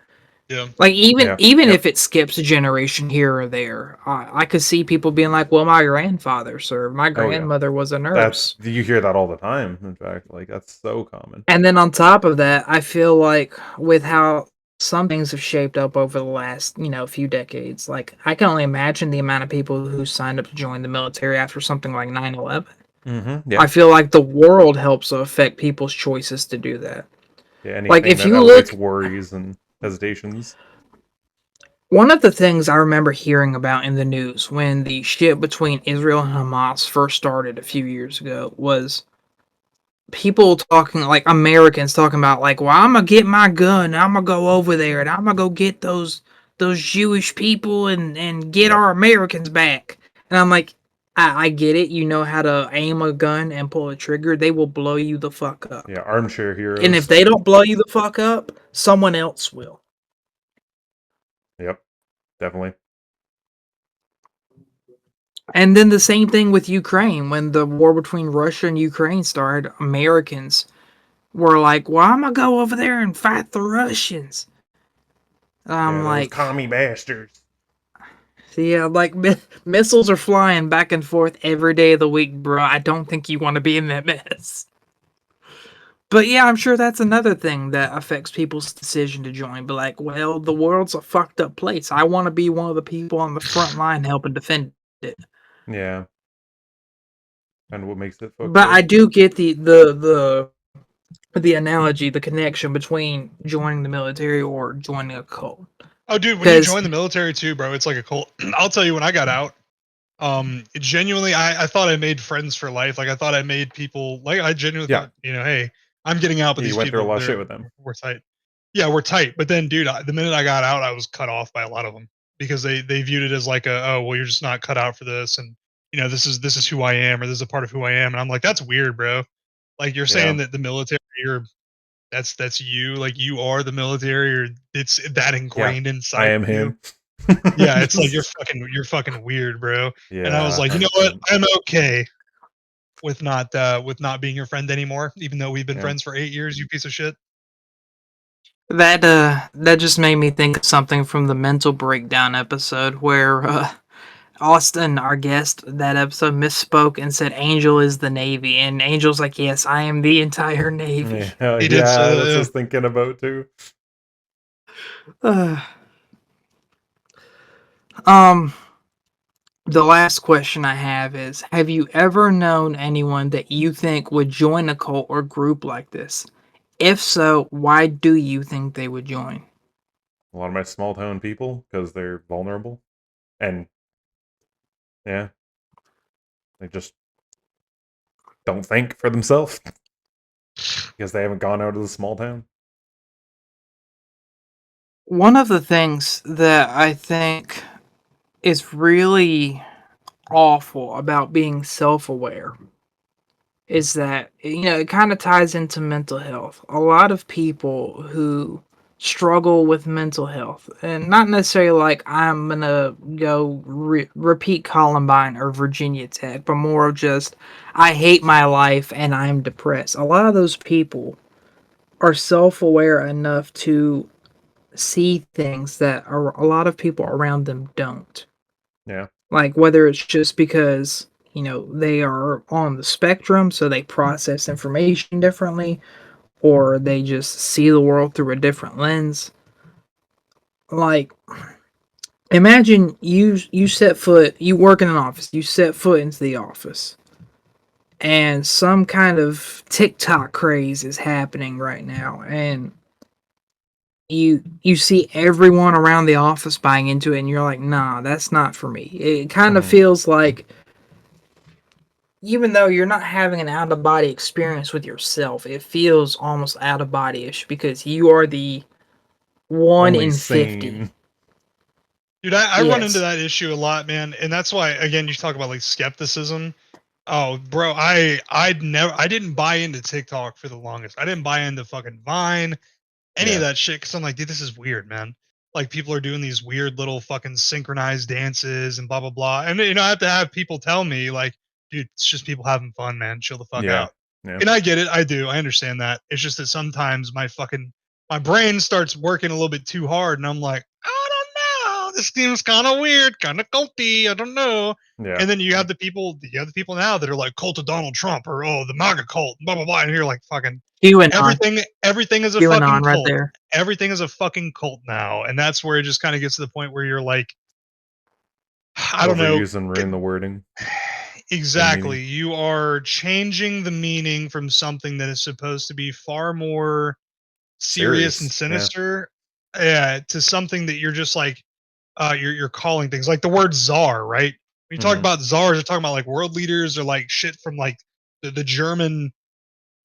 Speaker 2: Yeah.
Speaker 4: Like, even if it skips a generation here or there, I could see people being like, well, my grandfather served, my grandmother was a nurse.
Speaker 3: You hear that all the time, in fact. Like, that's so common.
Speaker 4: And then on top of that, I feel like with how some things have shaped up over the last, few decades, like, I can only imagine the amount of people who signed up to join the military after something like 9/11. I feel like the world helps affect people's choices to do that.
Speaker 3: Yeah, anything
Speaker 4: like, if
Speaker 3: that
Speaker 4: you
Speaker 3: elevates worries and hesitations.
Speaker 4: One of the things I remember hearing about in the news when the shit between Israel and Hamas first started a few years ago was people talking, like Americans talking about, like, well, I'm gonna get my gun and I'm gonna go over there and I'm gonna go get those Jewish people and get our Americans back. And I'm like, I get it. You know how to aim a gun and pull a trigger. They will blow you the fuck up.
Speaker 3: Yeah, armchair heroes.
Speaker 4: And if they don't blow you the fuck up, someone else will.
Speaker 3: Yep, definitely.
Speaker 4: And then the same thing with Ukraine. When the war between Russia and Ukraine started, Americans were like, well, I'm going to go over there and fight the Russians. I'm like,
Speaker 3: those commie bastards.
Speaker 4: Yeah, like missiles are flying back and forth every day of the week, bro. I don't think you want to be in that mess. But yeah, I'm sure that's another thing that affects people's decision to join. But like, well, the world's a fucked up place. I want to be one of the people on the front line helping defend it.
Speaker 3: Yeah. And what makes it fucked
Speaker 4: But
Speaker 3: up?
Speaker 4: I do get the analogy, the connection between joining the military or joining a cult.
Speaker 2: Oh, dude, when you
Speaker 4: 'Cause-
Speaker 2: join the military too, bro, it's like a cult. I'll tell you, when I got out, genuinely, I thought I made friends for life. Like, I thought I made people, like, I genuinely
Speaker 3: Yeah.
Speaker 2: thought, hey, I'm getting out, but
Speaker 3: You
Speaker 2: these
Speaker 3: went through a
Speaker 2: people,
Speaker 3: lot of shit with them.
Speaker 2: we're tight. Yeah, we're tight. But then, dude, the minute I got out, I was cut off by a lot of them because they viewed it as like oh, well, you're just not cut out for this, and this is who I am, or this is a part of who I am. And I'm like, that's weird, bro. Like, you're saying that the military, that's you, like, you are the military, or it's that ingrained inside.
Speaker 3: I am
Speaker 2: you.
Speaker 3: him.
Speaker 2: Yeah, it's like you're fucking weird, bro.
Speaker 3: Yeah.
Speaker 2: And I was like, you know what? I'm okay with not being your friend anymore, even though we've been friends for 8 years, you piece of shit.
Speaker 4: That just made me think of something from the mental breakdown episode where Austin, our guest, that episode misspoke and said Angel is the Navy, and Angel's like, yes, I am the entire Navy.
Speaker 3: Yeah,
Speaker 2: He did
Speaker 3: that's
Speaker 2: say that,
Speaker 3: what I
Speaker 2: yeah.
Speaker 3: was thinking about too.
Speaker 4: The last question I have is, have you ever known anyone that you think would join a cult or group like this? If so, why do you think they would join?
Speaker 3: A lot of my small town people, because they're vulnerable. And yeah. They just don't think for themselves. Because they haven't gone out of the small town.
Speaker 4: One of the things that I think is really awful about being self-aware is that, it kind of ties into mental health. A lot of people who struggle with mental health, and not necessarily like I'm gonna go repeat Columbine or Virginia Tech, but more of just, I hate my life and I'm depressed. A lot of those people are self-aware enough to see things that a lot of people around them don't.
Speaker 3: Yeah.
Speaker 4: Like, whether it's just because, they are on the spectrum, so they process information differently, or they just see the world through a different lens. Like, imagine you work in an office, you set foot into the office, and some kind of TikTok craze is happening right now, and you see everyone around the office buying into it, and you're like, nah, that's not for me. It kind of feels like, even though you're not having an out-of-body experience with yourself, it feels almost out-of-body-ish because you are the 1
Speaker 3: Only
Speaker 4: in
Speaker 3: sane.
Speaker 4: 50.
Speaker 2: Dude, I run into
Speaker 4: Yes.
Speaker 2: that issue a lot, man, and that's why, again, you talk about like skepticism. Oh, bro, I didn't buy into TikTok for the longest. I didn't buy into fucking Vine, any of that shit, because I'm like, dude, this is weird, man. Like, people are doing these weird little fucking synchronized dances and blah blah blah, and I have to have people tell me, like, dude, it's just people having fun, man. Chill the fuck out.
Speaker 3: Yeah.
Speaker 2: And I get it, I understand that. It's just that sometimes my brain starts working a little bit too hard, and I'm like, I don't know, this seems kind of weird, kind of culty, I don't know.
Speaker 3: Yeah.
Speaker 2: And then you have the people now that are like, cult of Donald Trump, or the MAGA cult, blah blah blah, and you're like, fucking everything is a fucking
Speaker 4: QAnon right
Speaker 2: cult.
Speaker 4: there.
Speaker 2: Everything is a fucking cult now, and that's where it just kind of gets to the point where you're like, I don't know.
Speaker 3: Overuse and ruin the wording.
Speaker 2: Exactly. You are changing the meaning from something that is supposed to be far more serious and sinister, to something that you're just like, you're calling things like the word czar, right? When you talk about czars, you're talking about like world leaders or like shit from like the German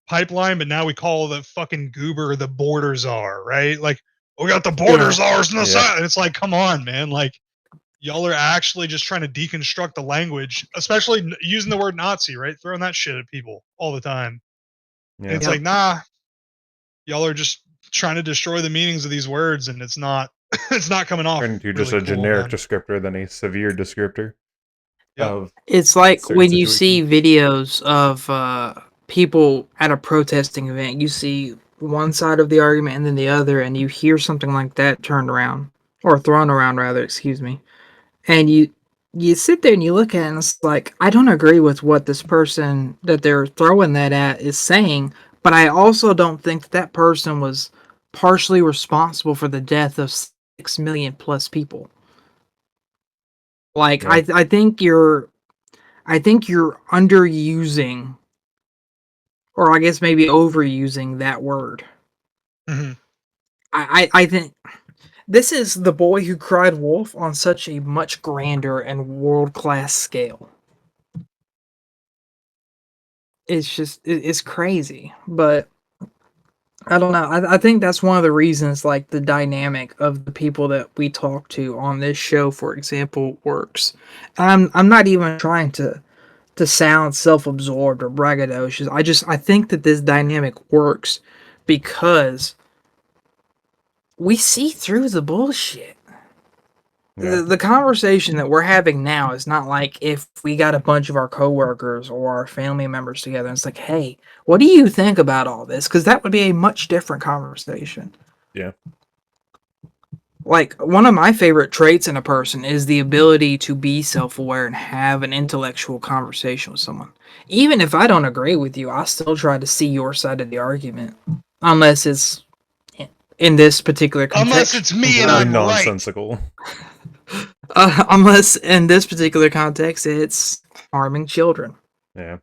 Speaker 2: pipeline, but now we call the fucking goober the border czar, right? Like, we got the border czars in the side, and it's like, come on, man, like, y'all are actually just trying to deconstruct the language, especially using the word Nazi, right? Throwing that shit at people all the time.
Speaker 3: Yeah.
Speaker 2: And it's like, nah, y'all are just trying to destroy the meanings of these words, and it's not it's not coming off.
Speaker 3: And you're
Speaker 2: really
Speaker 3: just a
Speaker 2: cool,
Speaker 3: generic
Speaker 2: man.
Speaker 3: descriptor than a severe descriptor.
Speaker 2: Yep.
Speaker 3: Of
Speaker 4: It's like
Speaker 3: certain
Speaker 4: when you see
Speaker 3: situations.
Speaker 4: videos of people at a protesting event, you see one side of the argument and then the other, and you hear something like that turned around, or thrown around rather, excuse me. And you sit there and you look at it and it's like, I don't agree with what this person that they're throwing that at is saying, but I also don't think that person was partially responsible for the death of 6 million plus people. Like,
Speaker 3: Yeah.
Speaker 4: I think you're underusing, or I guess maybe overusing that word.
Speaker 2: Mm-hmm.
Speaker 4: I think this is the boy who cried wolf on such a much grander and world-class scale. It's crazy, but I don't know. I think that's one of the reasons, like, the dynamic of the people that we talk to on this show, for example, works. I'm not even trying to sound self-absorbed or braggadocious. I think that this dynamic works because we see through the bullshit.
Speaker 3: Yeah.
Speaker 4: The conversation that we're having now is not like if we got a bunch of our coworkers or our family members together and it's like, hey, what do you think about all this? Because that would be a much different conversation.
Speaker 3: Yeah.
Speaker 4: Like, one of my favorite traits in a person is the ability to be self-aware and have an intellectual conversation with someone. Even if I don't agree with you, I still try to see your side of the argument. Unless it's in this particular context.
Speaker 2: Unless it's me and
Speaker 3: Really
Speaker 2: I'm right.
Speaker 3: nonsensical.
Speaker 4: Unless in this particular context it's harming children.
Speaker 3: Yeah.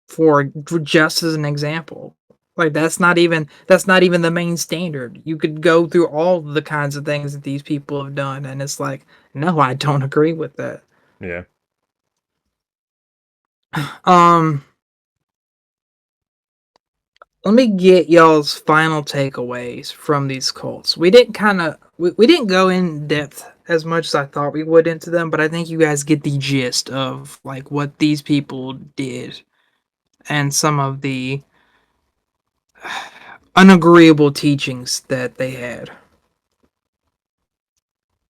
Speaker 4: For just as an example. Like, that's not even the main standard. You could go through all the kinds of things that these people have done, and it's like, no, I don't agree with that.
Speaker 3: Yeah.
Speaker 4: Let me get y'all's final takeaways from these cults. We didn't go in depth as much as I thought we would into them, but I think you guys get the gist of, like, what these people did and some of the unagreeable teachings that they had.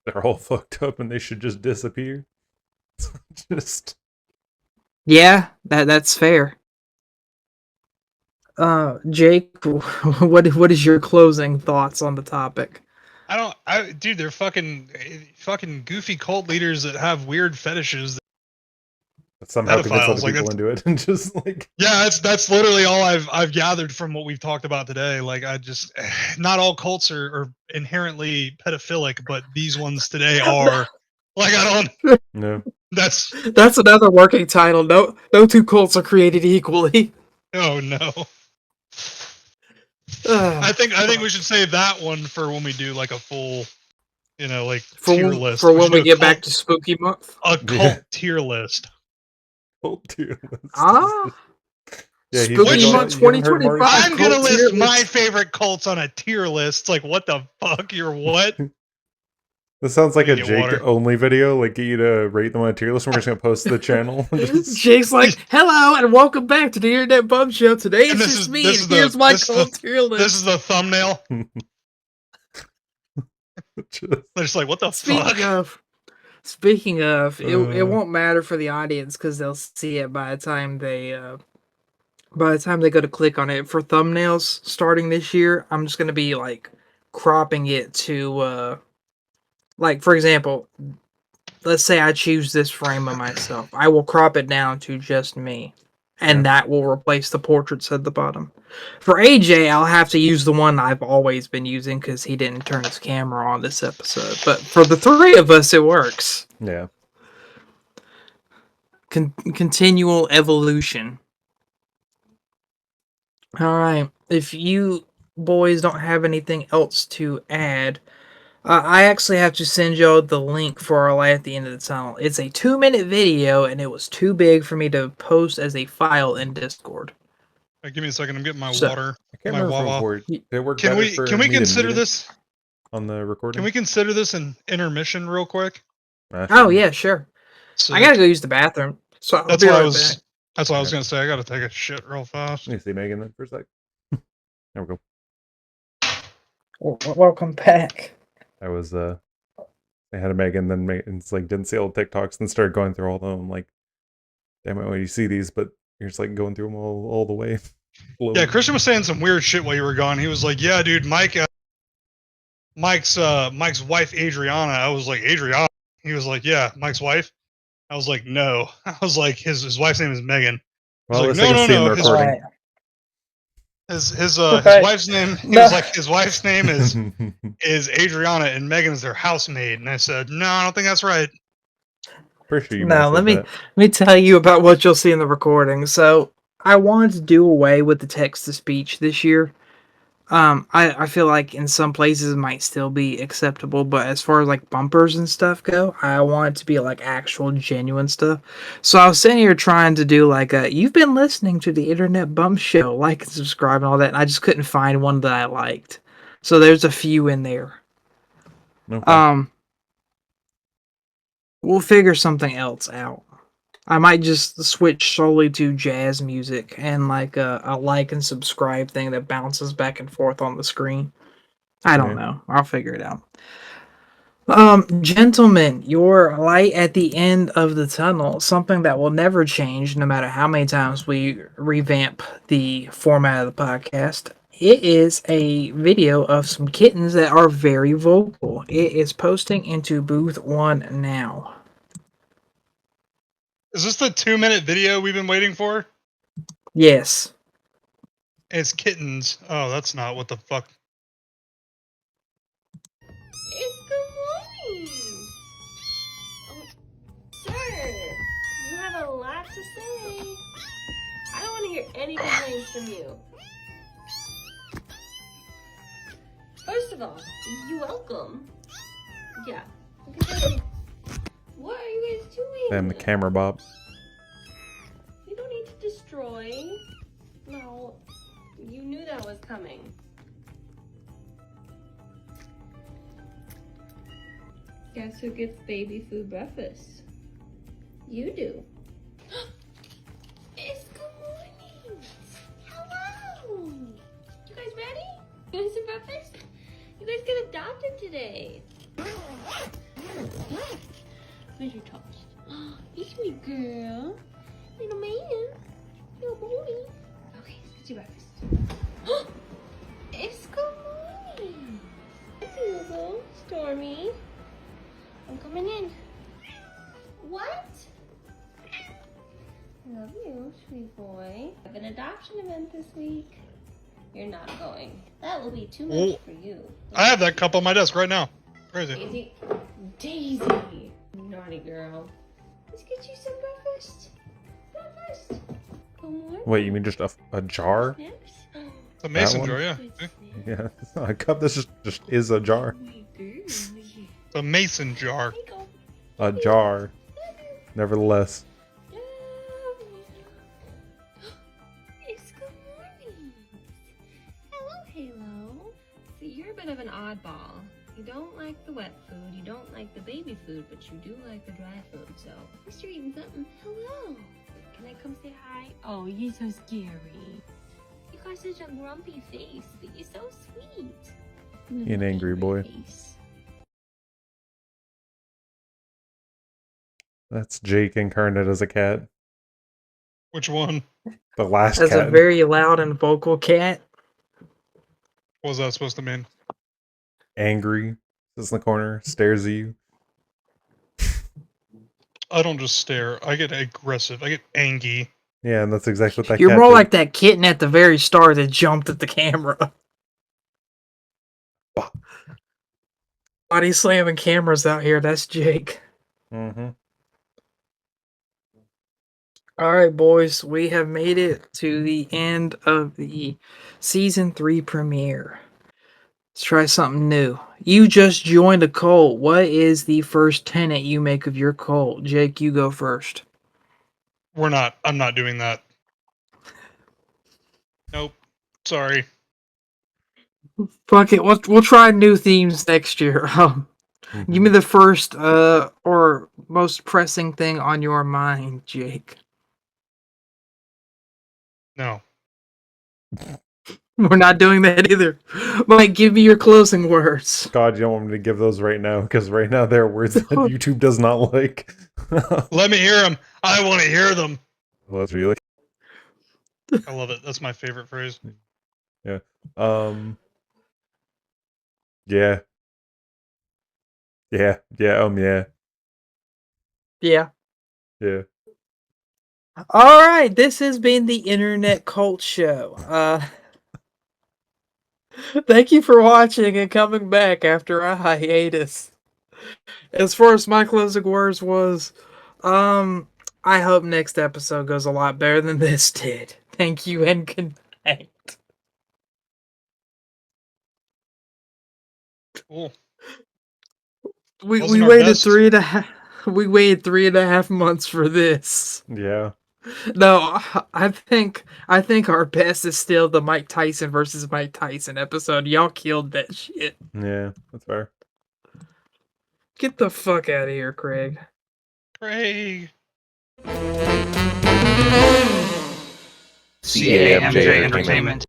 Speaker 3: They're all fucked up and they should just disappear. Just
Speaker 4: Yeah, that's fair. Jake, what is your closing thoughts on the topic?
Speaker 2: Dude, they're fucking goofy cult leaders that have weird fetishes.
Speaker 3: that somehow convince
Speaker 2: Pedophiles,
Speaker 3: other
Speaker 2: like,
Speaker 3: people into it and just like
Speaker 2: Yeah, that's literally all I've gathered from what we've talked about today. Like, not all cults are inherently pedophilic, but these ones today are. Like, I don't.
Speaker 3: no.
Speaker 4: That's another working title. No two cults are created equally.
Speaker 2: Oh no. I think we should save that one for when we do like a full, like tier list.
Speaker 4: For when we get back to Spooky Month.
Speaker 2: A cult tier list.
Speaker 3: Cult tier list.
Speaker 4: Ah.
Speaker 3: Yeah,
Speaker 4: Spooky Month 2025.
Speaker 2: I'm gonna
Speaker 4: cult
Speaker 2: list
Speaker 4: tier
Speaker 2: my favorite cults on a tier list. It's like, what the fuck? You're what?
Speaker 3: This sounds like a
Speaker 2: Get
Speaker 3: Jake
Speaker 2: water.
Speaker 3: only video. Like, get you to rate them on a tier list. We're just gonna post to the channel.
Speaker 4: Jake's like, hello and welcome back to the Internet Bum Show. Today
Speaker 2: And
Speaker 4: it's
Speaker 2: this
Speaker 4: just
Speaker 2: is-
Speaker 4: me,
Speaker 2: this
Speaker 4: and
Speaker 2: is
Speaker 4: here's
Speaker 2: the-
Speaker 4: my
Speaker 2: this is
Speaker 4: cult tier list.
Speaker 2: This is the thumbnail.
Speaker 3: Just-
Speaker 2: They're just like, what the
Speaker 4: Speaking
Speaker 2: fuck?
Speaker 4: of, it won't matter for the audience because they'll see it by the time they go to click on it. For thumbnails starting this year, I'm just gonna be like cropping it to like, for example, let's say I choose this frame of myself. I will crop it down to just me. And that will replace the portraits at the bottom. For AJ, I'll have to use the one I've always been using because he didn't turn his camera on this episode. But for the three of us, it works.
Speaker 3: yeah.
Speaker 4: Continual evolution. All right. If you boys don't have anything else to add, I actually have to send y'all the link for our light at the end of the tunnel. It's a 2-minute video, and it was too big for me to post as a file in Discord.
Speaker 2: Right, give me a second. I'm getting my
Speaker 4: So-
Speaker 2: water.
Speaker 3: I can't
Speaker 2: My
Speaker 3: remember
Speaker 2: Wawa.
Speaker 3: if it worked
Speaker 2: Can
Speaker 3: better
Speaker 2: we
Speaker 3: for
Speaker 2: can we
Speaker 3: me to
Speaker 2: consider
Speaker 3: mute it
Speaker 2: this?
Speaker 3: on the recording?
Speaker 2: Can we consider this an intermission real quick?
Speaker 4: Oh, yeah, sure.
Speaker 2: So
Speaker 4: I gotta go use the bathroom. So I'll
Speaker 2: That's
Speaker 4: be
Speaker 2: what I
Speaker 4: right
Speaker 2: was.
Speaker 4: back.
Speaker 2: That's what I was
Speaker 3: Yeah.
Speaker 2: gonna say. I gotta take a shit real fast.
Speaker 3: Let me see Megan then for a sec. There we go.
Speaker 4: Welcome back.
Speaker 3: I was I had a Megan, then Megan's like didn't see all the TikToks and started going through all of them. I'm like, damn it, when you see these, but you're just like going through them all the way.
Speaker 2: Yeah, Christian was saying some weird shit while you were gone. He was like, "Yeah, dude, Mike's wife Adriana." I was like, "Adriana?" He was like, yeah, Mike's wife. I was like, no. I was like, his wife's name is Megan.
Speaker 3: Well, at
Speaker 2: He's
Speaker 3: least
Speaker 2: like,
Speaker 3: I can see in the
Speaker 2: no.
Speaker 3: recording.
Speaker 4: Right.
Speaker 2: His
Speaker 4: Right.
Speaker 2: wife's name. He
Speaker 4: No.
Speaker 2: was like, his wife's name is Adriana, and Megan's their housemaid. And I said, no, I don't think that's right.
Speaker 3: Pretty sure you
Speaker 4: Now
Speaker 3: said that.
Speaker 4: let me tell you about what you'll see in the recording. So I wanted to do away with the text to speech this year. I feel like in some places it might still be acceptable, but as far as like bumpers and stuff go, I want it to be like actual genuine stuff. So I was sitting here trying to do like you've been listening to the Internet Bump Show, like and subscribe and all that, and I just couldn't find one that I liked. So there's a few in there.
Speaker 3: Okay.
Speaker 4: We'll figure something else out. I might just switch solely to jazz music and like a like and subscribe thing that bounces back and forth on the screen. I don't know. I'll figure it out. Gentlemen, your light at the end of the tunnel, something that will never change no matter how many times we revamp the format of the podcast. It is a video of some kittens that are very vocal. It is posting into booth 1 now.
Speaker 2: Is this the 2-minute video we've been waiting for?
Speaker 4: Yes.
Speaker 2: It's kittens. Oh, that's not what the fuck.
Speaker 6: It's good morning. Oh, sir, you have a lot to say. I don't want to hear any complaints from you. First of all, you're welcome. Yeah. What are you guys doing?
Speaker 3: And the camera bob.
Speaker 6: You don't need to destroy. No, you knew that was coming. Guess who gets baby food breakfast? You do. It's good morning. Hello. You guys ready? You want some breakfast? You guys get adopted today. Where's your toast? It's me, girl. Little man. Little boy. Okay, let's get your breakfast. It's good morning. Beautiful. Stormy. I'm coming in. What? I love you, sweet boy. I have an adoption event this week. You're not going. That will be too much for you.
Speaker 2: I have that cup on my desk right now. Where is it?
Speaker 6: Daisy. Daisy. Naughty girl. Let's get you some breakfast. Breakfast. Come on.
Speaker 3: Wait, you mean just a jar?
Speaker 6: Yes.
Speaker 2: It's a mason
Speaker 3: one?
Speaker 2: jar, yeah.
Speaker 6: Good
Speaker 2: See?
Speaker 6: snack.
Speaker 3: Yeah, it's not a cup. This just is a jar.
Speaker 2: It's a mason jar.
Speaker 6: Here you go.
Speaker 3: A jar. Nevertheless.
Speaker 6: It's good morning. Hello, Halo. See, you're a bit of an oddball. You don't like the wet food, you don't like the baby food, but you do like the dry food. So, at least you're eating something. Hello. Can I come say hi? Oh, you're so scary. You got such a grumpy face, but you're so sweet.
Speaker 3: An angry boy.
Speaker 6: Face.
Speaker 3: That's Jake incarnate as a cat.
Speaker 2: Which one?
Speaker 3: The last
Speaker 4: As
Speaker 3: cat.
Speaker 4: a very loud and vocal cat.
Speaker 2: What was that supposed to mean?
Speaker 3: Angry. Sits in the corner. Stares at you.
Speaker 2: I don't just stare. I get aggressive. I get angry.
Speaker 3: Yeah, and that's exactly what that
Speaker 4: You're
Speaker 3: cat
Speaker 4: more
Speaker 3: did.
Speaker 4: like that kitten at the very start that jumped at the camera.
Speaker 3: Bah.
Speaker 4: Body slamming cameras out here. That's Jake.
Speaker 3: Mm-hmm.
Speaker 4: All right, boys. We have made it to the end of the season 3 premiere. Let's try something new. You just joined a cult. What is the first tenet you make of your cult? Jake, you go first.
Speaker 2: I'm not doing that. Nope. Sorry.
Speaker 4: Fuck it. We'll try new themes next year. Give me the first or most pressing thing on your mind, Jake.
Speaker 2: No.
Speaker 4: We're not doing that either. Mike, give me your closing words.
Speaker 3: God, you don't want me to give those right now, because right now there are words that YouTube does not like.
Speaker 2: Let me hear them. I want to hear them.
Speaker 3: Well, that's really.
Speaker 2: I love it. That's my favorite phrase.
Speaker 3: Yeah. Yeah. Yeah. Yeah. Yeah.
Speaker 4: Yeah.
Speaker 3: Yeah.
Speaker 4: All right, this has been the Internet Cult Show. Thank you for watching and coming back after a hiatus. As far as my closing words was, I hope next episode goes a lot better than this did. Thank you and good night.
Speaker 2: Cool.
Speaker 4: We
Speaker 2: Wasn't our
Speaker 4: waited
Speaker 2: best.
Speaker 4: 3.5 months for this.
Speaker 3: Yeah.
Speaker 4: No, I think our best is still the Mike Tyson versus Mike Tyson episode. Y'all killed that shit.
Speaker 3: Yeah, that's fair.
Speaker 4: Get the fuck out of here, Craig.
Speaker 2: Craig.
Speaker 7: CAMJ Entertainment.